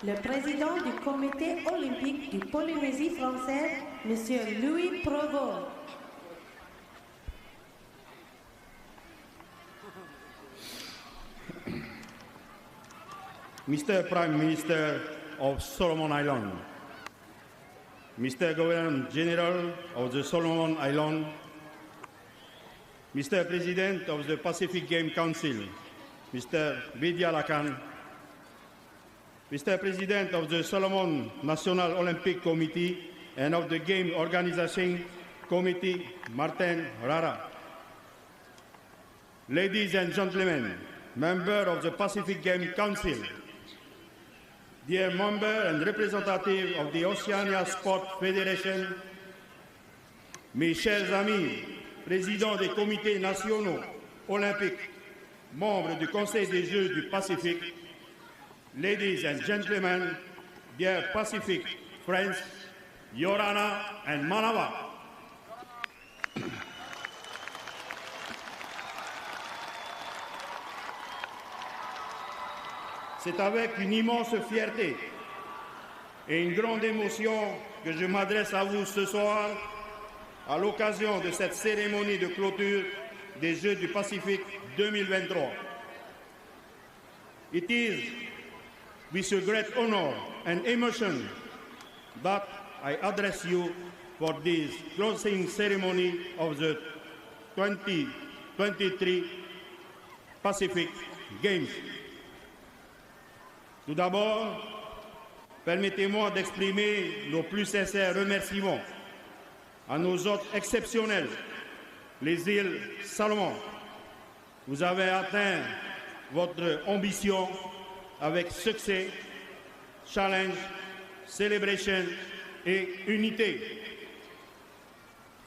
le président du Comité olympique du Polynésie française, Monsieur Louis Provost. Mr. Prime Minister of Solomon Islands, Mr. Governor General of the Solomon Islands, Mr. President of the Pacific Game Council, Mr. Vidya Lakan, Mr. President of the Solomon National Olympic Committee and of the Game Organization Committee, Martin Rara, ladies and gentlemen, members of the Pacific Game Council, dear member and representative of the Oceania Sport Federation, mes chers amis, présidents des comités nationaux olympiques, membres du Conseil des Jeux du Pacifique, ladies and gentlemen, dear Pacific friends, Yorana and Manawa. C'est avec une immense fierté et une grande émotion que je m'adresse à vous ce soir à l'occasion de cette cérémonie de clôture des Jeux du Pacifique 2023. It is with a great honor and emotion that I address you for this closing ceremony of the 2023 Pacific Games. Tout d'abord, permettez-moi d'exprimer nos plus sincères remerciements à nos hôtes exceptionnels, les îles Salomon. Vous avez atteint votre ambition avec succès, challenge, celebration et unité.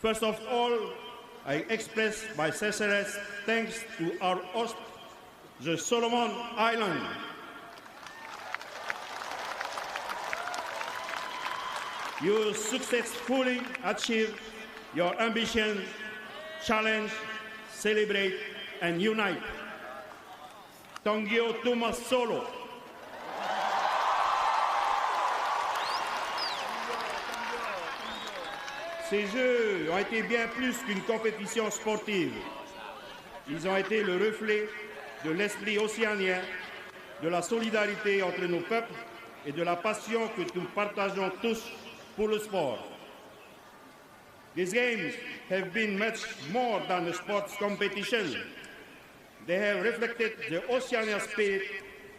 First of all, I express my sincerest thanks to our host, the Solomon Islands. You successfully achieved your ambition, challenge, celebrate, and unite. Tangio Thomas Solo. Ces Jeux ont été bien plus qu'une compétition sportive. Ils ont été le reflet de l'esprit océanien, de la solidarité entre nos peuples et de la passion que nous partageons tous pour le sport. These games have been much more than a sports competition. They have reflected the Oceania spirit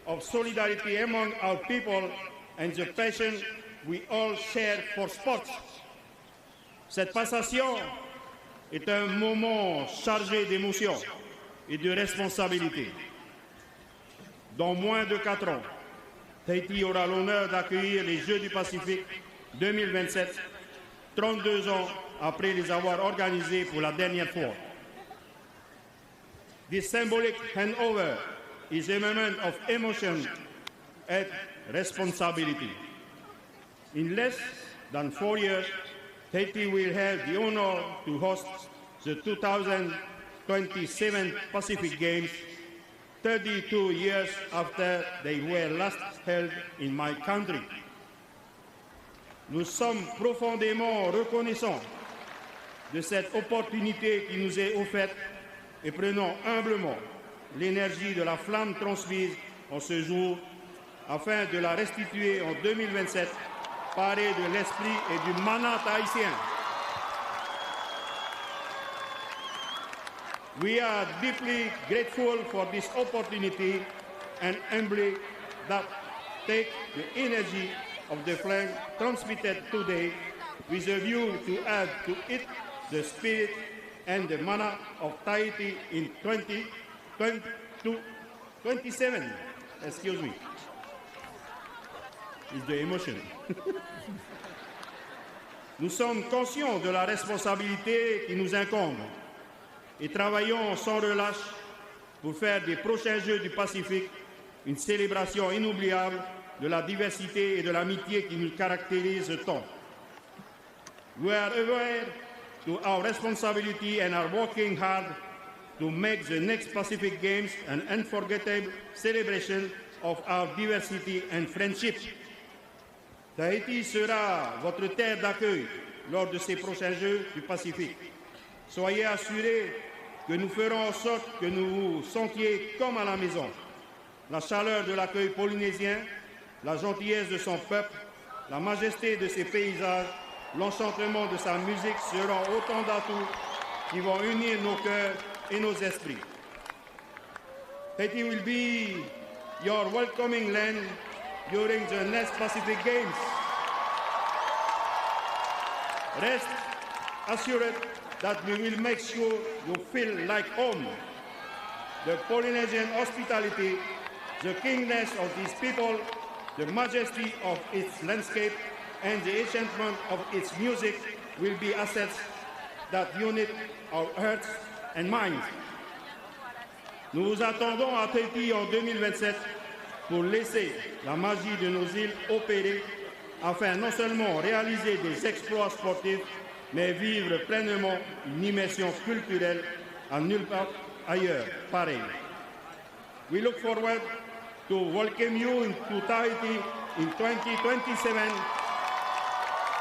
of solidarity among our people and the passion we all share for sports. Cette passation est un moment chargé d'émotions et de responsabilités. Dans moins de 4 ans, Tahiti aura l'honneur d'accueillir les Jeux du Pacifique 2027, 32 ans après les avoir organisés pour la dernière fois. This symbolic handover is a moment of emotion and responsibility. In less than 4 years, Tahiti will have the honor to host the 2027 Pacific Games, 32 years after they were last held in my country. Nous sommes profondément reconnaissants de cette opportunité qui nous est offerte et prenons humblement l'énergie de la flamme transmise en ce jour afin de la restituer en 2027 parée de l'esprit et du manat haïtien. We are deeply grateful for this opportunity and humbly that take the energy of the flame transmitted today with a view to add to it the spirit and the manner of Tahiti in 2027. Excuse me. It's the emotion. Nous sommes conscients de la responsabilité qui nous incombe et travaillons sans relâche pour faire des prochains Jeux du Pacifique une célébration inoubliable de la diversité et de l'amitié qui nous caractérisent tant. We are aware to our responsibility and are working hard to make the next Pacific Games an unforgettable celebration of our diversity and friendship. Tahiti sera votre terre d'accueil lors de ces prochains Jeux du Pacifique. Soyez assurés que nous ferons en sorte que vous vous sentiez comme à la maison. La chaleur de l'accueil polynésien, la gentillesse de son peuple, la majesté de ses paysages, l'enchantement de sa musique seront autant d'atouts qui vont unir nos cœurs et nos esprits. Tahiti will be your welcoming land during the next Pacific Games. Rest assured that we will make sure you feel like home. The Polynesian hospitality, the kingness of these people, the majesty of its landscape, and the enchantment of its music will be assets that unite our hearts and minds. Nous vous attendons à Tahiti en 2027 pour laisser la magie de nos îles opérer afin non seulement réaliser des exploits sportifs, mais vivre pleinement une immersion culturelle à nulle part ailleurs, pareil. We look forward to welcome you to Tahiti in 2027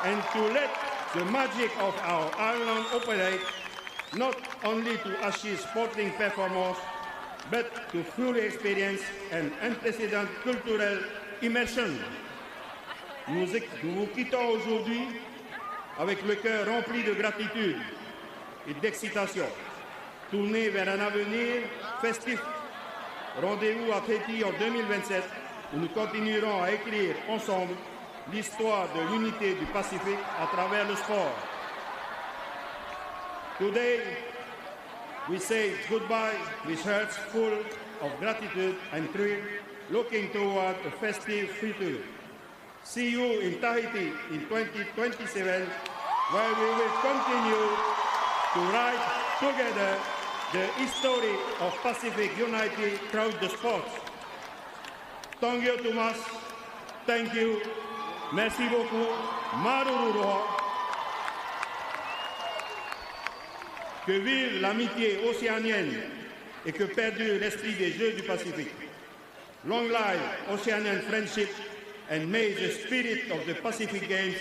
and to let the magic of our island operate not only to achieve sporting performance, but to fully experience an unprecedented cultural immersion. Nous vous quittons aujourd'hui avec le cœur rempli de gratitude et d'excitation, tourné vers un avenir festif. Rendez-vous à Tahiti en 2027 où nous continuerons à écrire ensemble l'histoire de l'unité du Pacifique à travers le sport. Today, we say goodbye with hearts full of gratitude and thrill, looking toward a festive future. See you in Tahiti in 2027, where we will continue to write together the history of Pacific unity through the sports. Tongyo Tumas, thank you, merci beaucoup, maruru. Que vive l'amitié océanienne et que perdure l'esprit des Jeux du Pacifique. Long live Oceanian friendship and may the spirit of the Pacific Games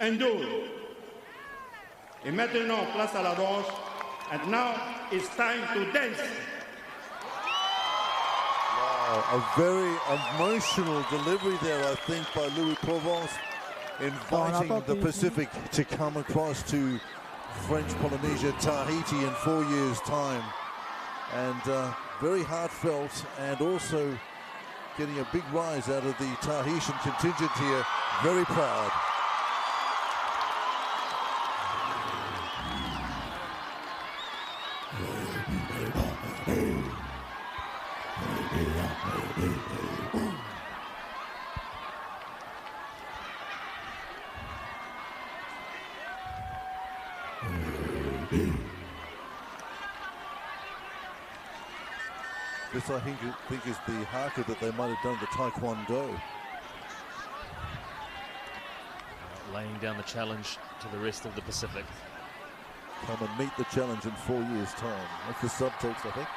endure. Et maintenant, place à la danse. And now it's time to dance. Wow, a very emotional delivery there, I think, by Louis Provence, inviting the Pacific to come across to French Polynesia, Tahiti in 4 years' time. And very heartfelt, and also getting a big rise out of the Tahitian contingent here. Very proud. This, I think is the haka that they might have done the Taekwondo. Laying down the challenge to the rest of the Pacific. Come and meet the challenge in 4 years' time. That's the subtext, I think.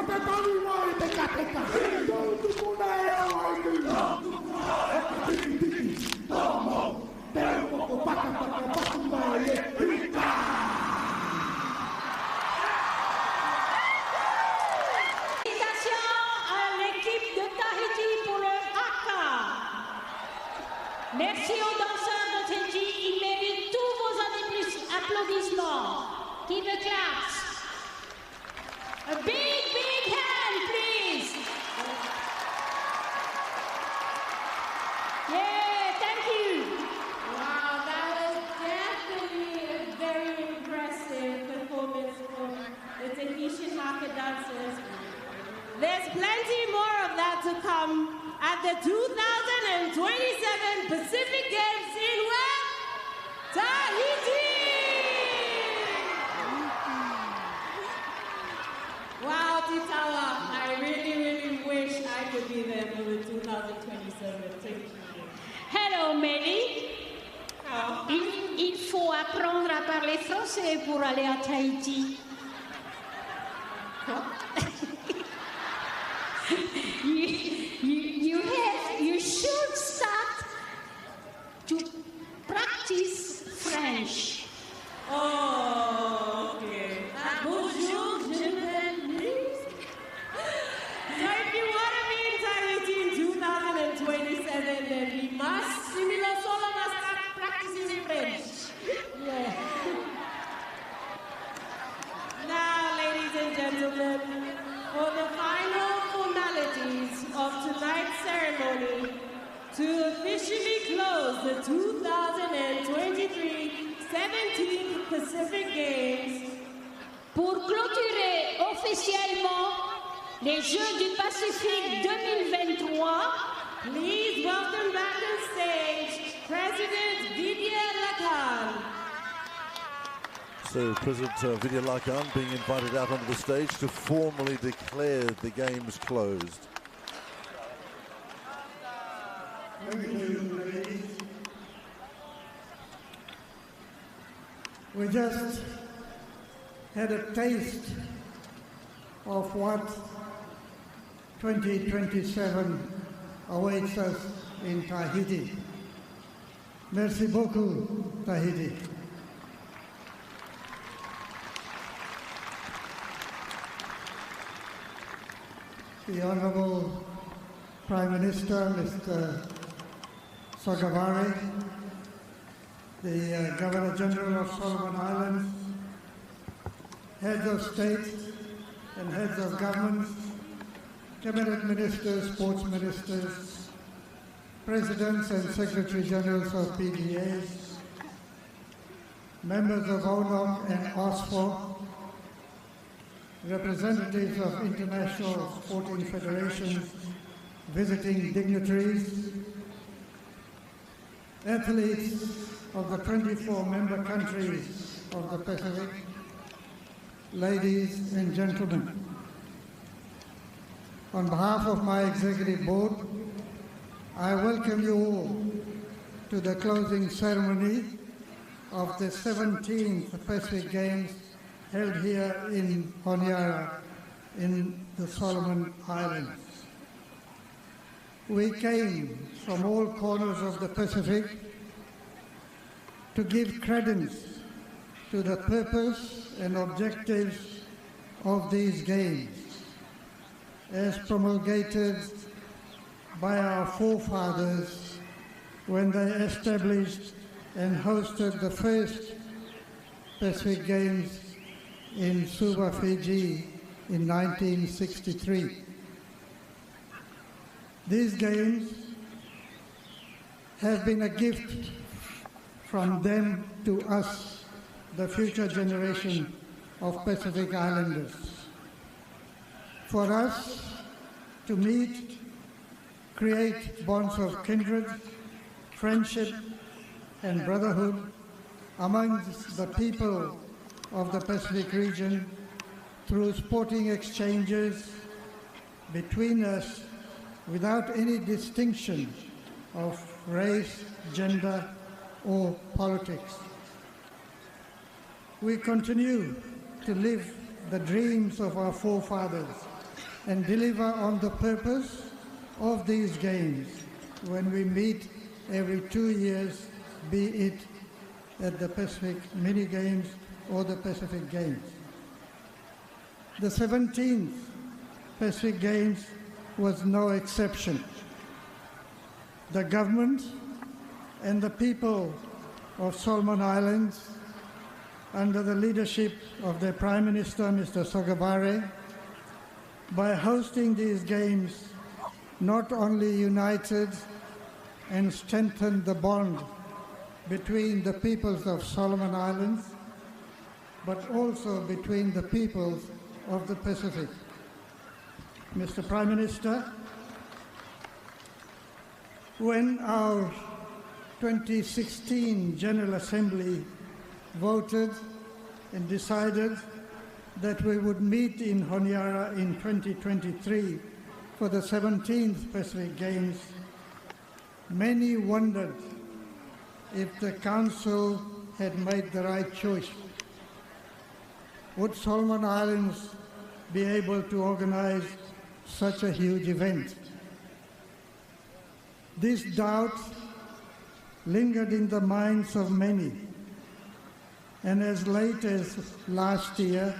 à l'équipe de Tahiti pour le haka. Merci aux danseurs de Tahiti, ils méritent tous vos applaudissements. Keep the claps. A big hand, please. Yeah, thank you. Wow, that was definitely a very impressive performance from the Tahitian haka dancers. There's plenty more of that to come at the 2027 Pacific Games in where? Tahiti! Wow, Titawa, I really wish I could be there for the 2027 Tahiti. Hello, Melly. Il faut apprendre à parler français pour aller à Tahiti. You should start to practice French. Oh, okay. Bonjour, je m'appelle. So if you want to be in Tahiti in 2027, then we must, solo must start practicing French. Yeah. Now, ladies and gentlemen, for the final formalities of tonight's ceremony, to officially close the 2023 17th Pacific Games. Pour clôturer officiellement les Jeux du Pacifique 2023, please welcome back on stage President Didier Lacan. So President Vidya Lakan being invited out onto the stage to formally declare the games closed. Thank you, ladies. We just had a taste of what 2027 awaits us in Tahiti. Merci beaucoup, Tahiti. The Honorable Prime Minister, Mr. Sogavare, the Governor General of Solomon Islands, heads of state and heads of government, cabinet ministers, sports ministers, presidents and secretary generals of PDAs, members of ONOC and OSFO, representatives of international sporting federations, visiting dignitaries, athletes of the 24 member countries of the Pacific, ladies and gentlemen. On behalf of my executive board, I welcome you all to the closing ceremony of the 17th Pacific Games held here in Honiara in the Solomon Islands. We came from all corners of the Pacific to give credence to the purpose and objectives of these games as promulgated by our forefathers when they established and hosted the first Pacific Games in Suva, Fiji in 1963. These games have been a gift from them to us, the future generation of Pacific Islanders. For us to meet, create bonds of kindred, friendship, and brotherhood amongst the people of the Pacific region through sporting exchanges between us without any distinction of race, gender, or politics. We continue to live the dreams of our forefathers and deliver on the purpose of these games when we meet every 2 years, be it at the Pacific Mini Games or the Pacific Games. The 17th Pacific Games was no exception. The government and the people of Solomon Islands, under the leadership of their Prime Minister, Mr. Sogavare, by hosting these games, not only united and strengthened the bond between the peoples of Solomon Islands, but also between the peoples of the Pacific. Mr. Prime Minister, when our 2016 General Assembly voted and decided that we would meet in Honiara in 2023 for the 17th Pacific Games, many wondered if the Council had made the right choice. Would Solomon Islands be able to organize such a huge event? This doubt lingered in the minds of many, and as late as last year,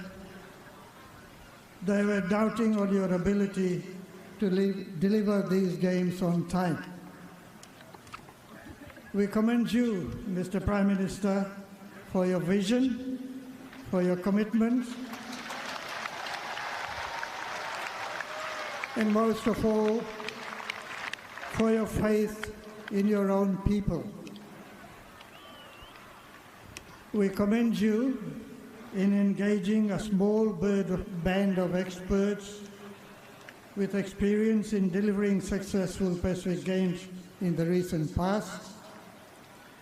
they were doubting on your ability to deliver these games on time. We commend you, Mr. Prime Minister, for your vision, for your commitment, and most of all, for your faith in your own people. We commend you in engaging a small band of experts with experience in delivering successful Pacific Games in the recent past,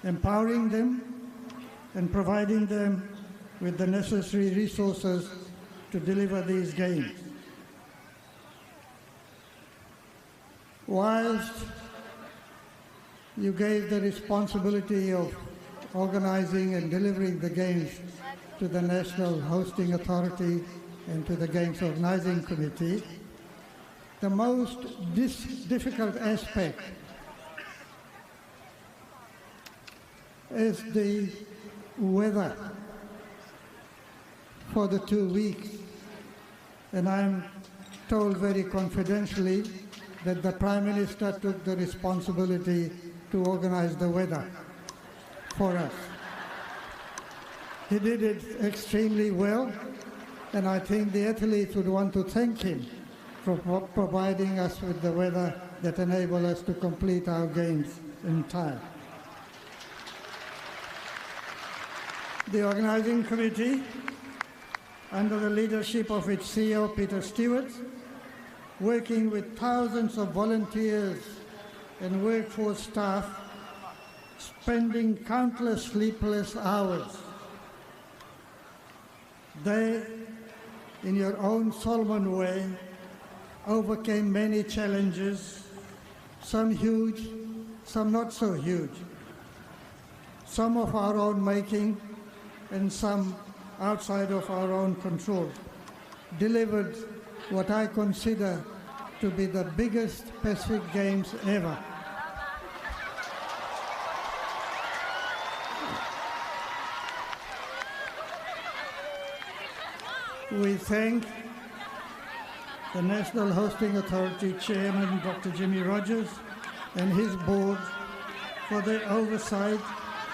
empowering them and providing them with the necessary resources to deliver these games. Whilst you gave the responsibility of organizing and delivering the games to the National Hosting Authority and to the Games Organizing Committee, the most difficult aspect is the weather for the 2 weeks. And I'm told very confidentially that the Prime Minister took the responsibility to organize the weather for us. He did it extremely well, and I think the athletes would want to thank him for providing us with the weather that enabled us to complete our games in time. The organizing committee, under the leadership of its CEO, Peter Stewart, working with thousands of volunteers and workforce staff, spending countless sleepless hours. They, in your own Solomon way, overcame many challenges, some huge, some not so huge, some of our own making and some outside of our own control, delivered what I consider to be the biggest Pacific Games ever. We thank the National Hosting Authority Chairman, Dr. Jimmy Rogers, and his board for their oversight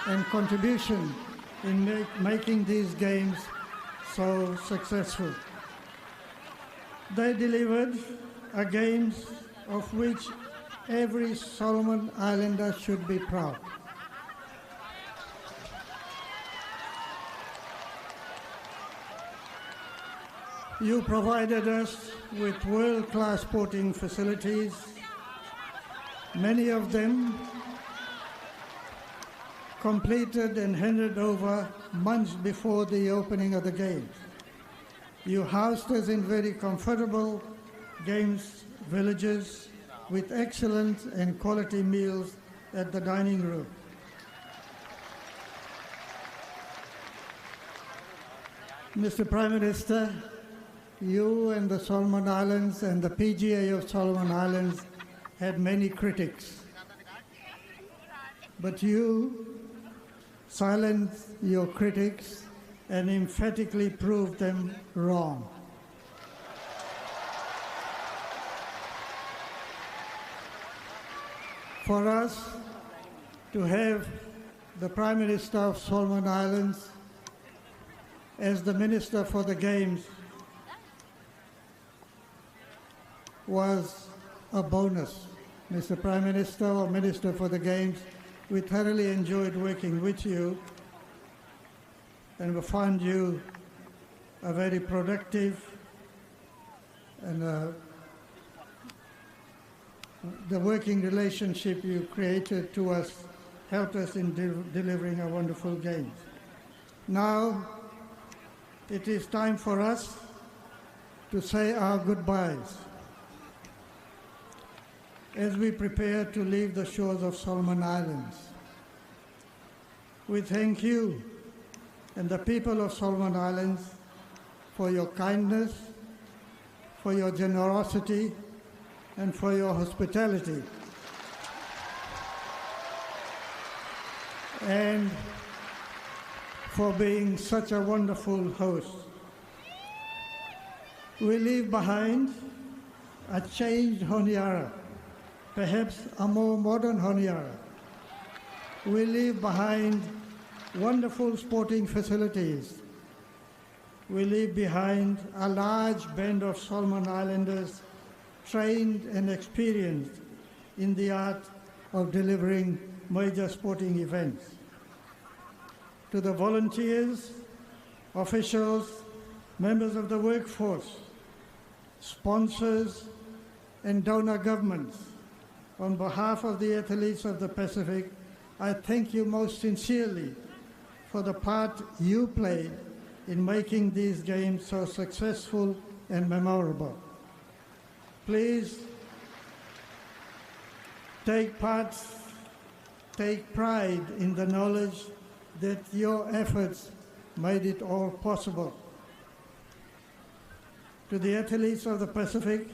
and contribution in making these games so successful. They delivered a games of which every Solomon Islander should be proud. You provided us with world-class sporting facilities, many of them completed and handed over months before the opening of the games. You housed us in very comfortable games villages with excellent and quality meals at the dining room. Mr. Prime Minister, you and the Solomon Islands and the PGA of Solomon Islands had many critics. But you silenced your critics and emphatically proved them wrong. For us to have the Prime Minister of Solomon Islands as the Minister for the Games was a bonus. Mr. Prime Minister or Minister for the Games, we thoroughly enjoyed working with you and we found you a very productive and the working relationship you created to us helped us in delivering a wonderful games. Now, it is time for us to say our goodbyes as we prepare to leave the shores of Solomon Islands. We thank you and the people of Solomon Islands for your kindness, for your generosity, and for your hospitality. And for being such a wonderful host. We leave behind a changed Honiara, perhaps a more modern Honiara. We leave behind wonderful sporting facilities. We leave behind a large band of Solomon Islanders trained and experienced in the art of delivering major sporting events. To the volunteers, officials, members of the workforce, sponsors, and donor governments, on behalf of the athletes of the Pacific, I thank you most sincerely for the part you played in making these games so successful and memorable. Please take pride in the knowledge that your efforts made it all possible. To the athletes of the Pacific,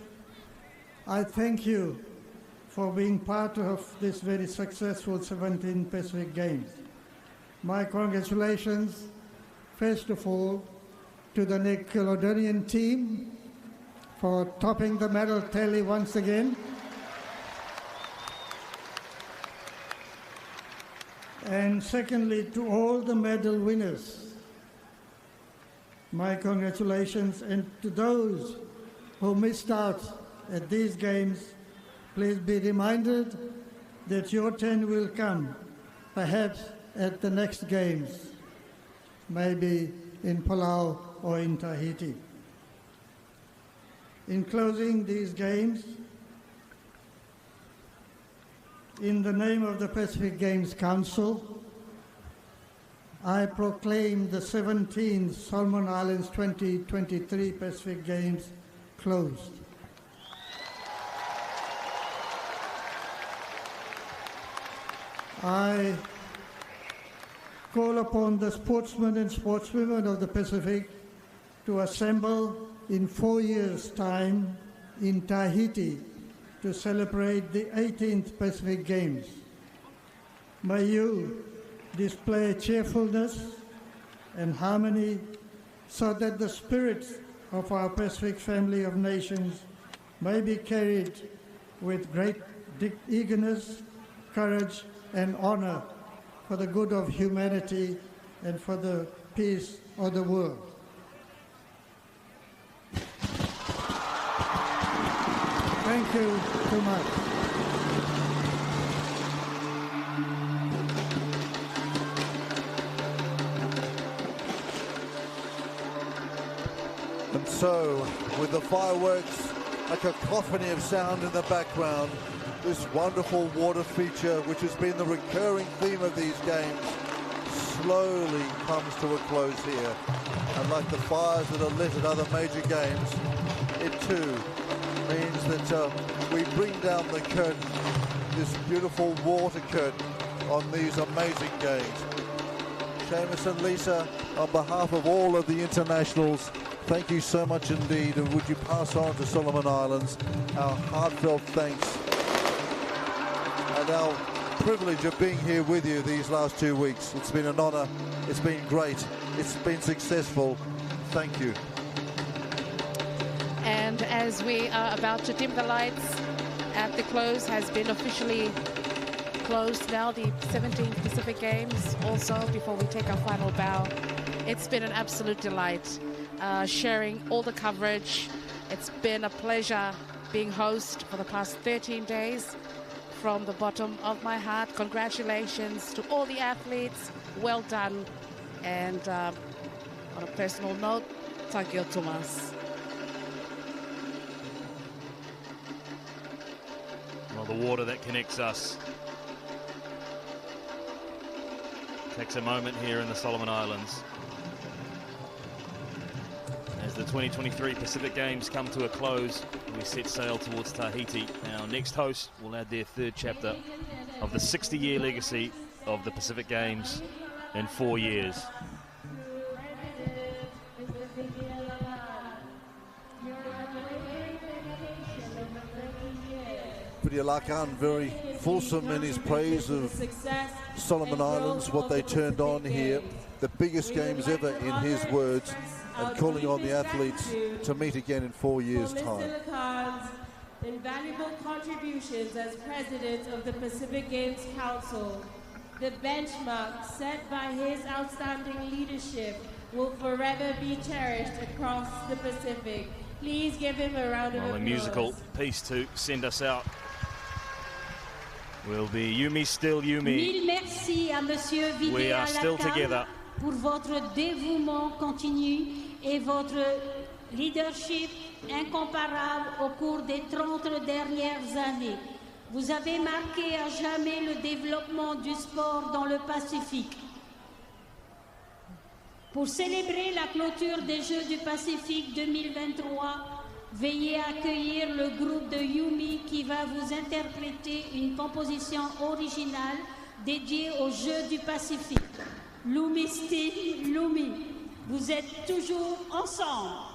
I thank you for being part of this very successful 17 Pacific Games. My congratulations, first of all, to the Nickelodeon team for topping the medal tally once again. And secondly, to all the medal winners, my congratulations. And to those who missed out at these games, please be reminded that your turn will come, perhaps at the next games, maybe in Palau or in Tahiti. In closing these games, in the name of the Pacific Games Council, I proclaim the 17th Solomon Islands 2023 Pacific Games closed. I call upon the sportsmen and sportswomen of the Pacific to assemble in 4 years' time in Tahiti to celebrate the 18th Pacific Games. May you display cheerfulness and harmony so that the spirit of our Pacific family of nations may be carried with great eagerness, courage, and honor for the good of humanity and for the peace of the world. Thank you so much. And so, with the fireworks, a cacophony of sound in the background, this wonderful water feature, which has been the recurring theme of these games, slowly comes to a close here. And like the fires that are lit at other major games, it too means that we bring down the curtain, this beautiful water curtain on these amazing games. Seamus and Lisa, on behalf of all of the internationals, Thank you so much indeed, and would you pass on to Solomon Islands our heartfelt thanks and our privilege of being here with you these last 2 weeks. It's been an honor, it's been great, it's been successful. Thank you. And as we are about to dim the lights, at the close has been officially closed now, the 17th Pacific Games. Also, before we take our final bow, it's been an absolute delight sharing all the coverage. It's been a pleasure being host for the past 13 days. From the bottom of my heart, congratulations to all the athletes. Well done. And on a personal note, Takio Tomas. Well, the water that connects us takes a moment here in the Solomon Islands as the 2023 Pacific Games come to a close. We set sail towards Tahiti. Our next host will add their third chapter of the 60-year legacy of the Pacific Games in 4 years. Lakan very fulsome in his praise of Solomon Islands, what they turned on here, the biggest games ever in his words, and calling on the athletes to meet again in 4 years' time. Mr. Lakan's invaluable contributions as president of the Pacific Games Council, the benchmark set by his outstanding leadership will forever be cherished across the Pacific. Please give him a round of applause. A musical piece to send us out will be Yumi Still Yumi. Mille merci à Monsieur We are still together. pour votre dévouement continu et votre leadership incomparable au cours des 30 dernières années. Vous avez marqué à jamais le développement du sport dans le Pacifique. Pour célébrer la clôture des Jeux du Pacifique 2023, veuillez accueillir le groupe de Yumi qui va vous interpréter une composition originale dédiée aux Jeux du Pacifique. Lumi Still Lumi, vous êtes toujours ensemble.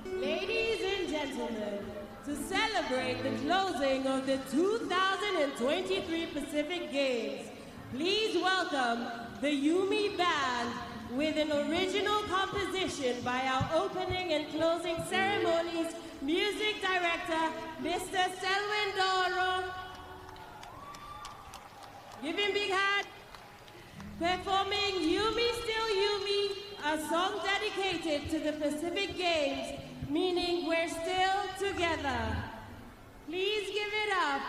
Ladies and gentlemen, to celebrate the closing of the 2023 Pacific Games, please welcome the Yumi Band with an original composition by our opening and closing ceremonies music director, Mr. Selwyn Doro. Give him a big hand. Performing Yumi Still Yumi, a song dedicated to the Pacific Games, meaning we're still together. Please give it up.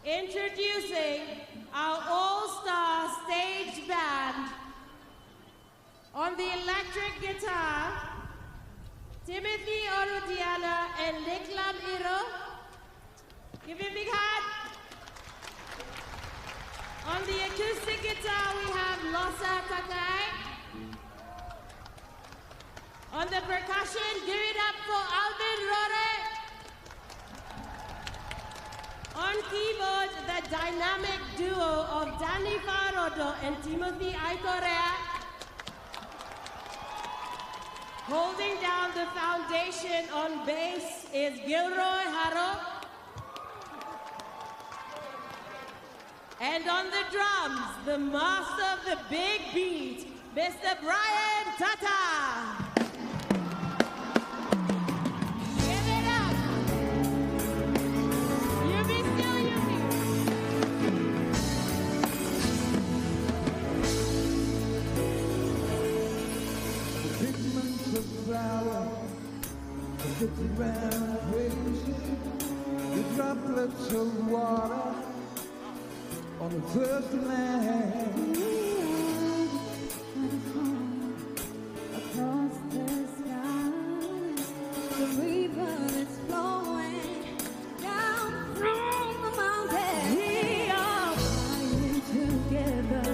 Introducing our all-star stage band. On the electric guitar, Timothy Orudiana and Niklam Iro. Give him a big hand. On the acoustic guitar, we have Losa Takai. On the percussion, give it up for Alvin Rore. On keyboard, the dynamic duo of Danny Farodo and Timothy Aikorea. Holding down the foundation on bass is Gilroy Haro. And on the drums, the master of the big beat, Mr. Brian Tata. Give it up. Yumi Still Yumi. The pigments of flower, the little round crazy, the droplets of water on the thirsty land. Across the sky, the river is flowing down from the mountain. We are flying together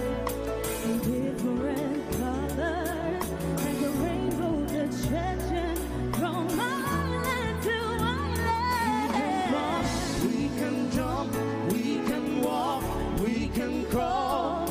in different colors, like a rainbow that's stretching from island to island. We can jump, we can walk, we can crawl,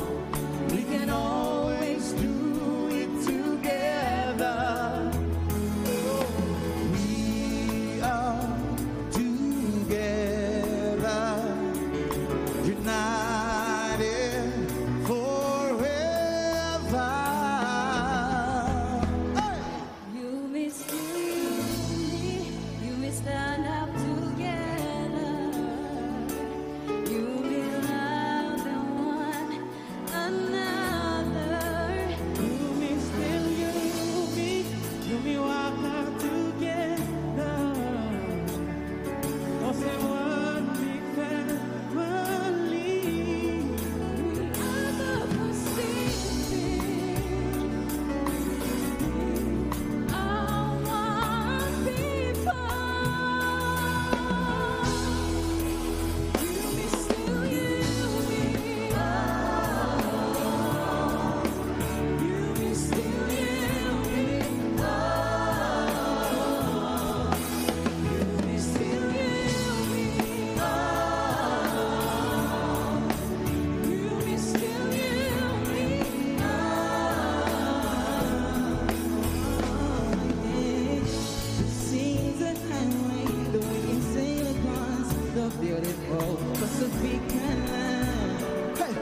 beautiful Pacific land. Hey.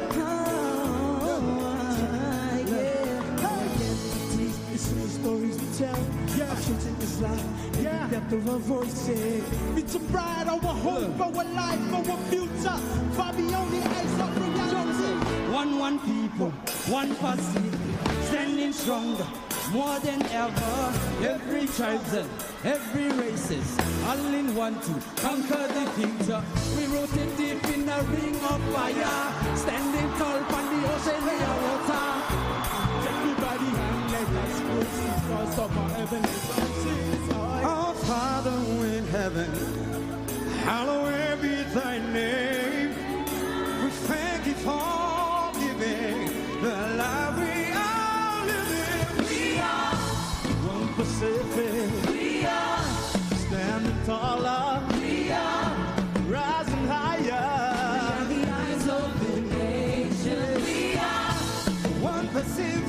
Stories to tell, actions in this life, the depth of our voices. It's a pride, our hope, our life, our future. Far beyond the eyes of reality. One people, one Pacific, standing stronger, more than ever. Every tribe and every races, all in one to conquer the future. We rooted deep in a ring of fire, standing tall on the ocean in our water. Everybody hand let us because of our heavenly blessings. Our Father in heaven, hallowed be thy name. We thank you for giving the life we are living. We are one Pacific. We are standing taller. We are rising higher. We are the eyes of the nation. We are one Pacific.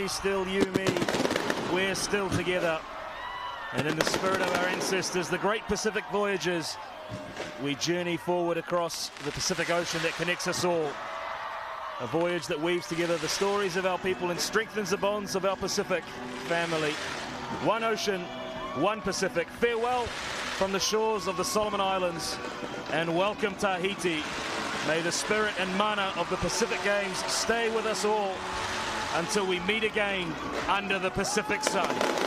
Still you, me, we're still together. And in the spirit of our ancestors, the great Pacific voyagers, we journey forward across the Pacific Ocean that connects us all. A voyage that weaves together the stories of our people and strengthens the bonds of our Pacific family. One ocean, one Pacific. Farewell from the shores of the Solomon Islands and welcome Tahiti. May the spirit and mana of the Pacific Games stay with us all. until we meet again under the Pacific sun.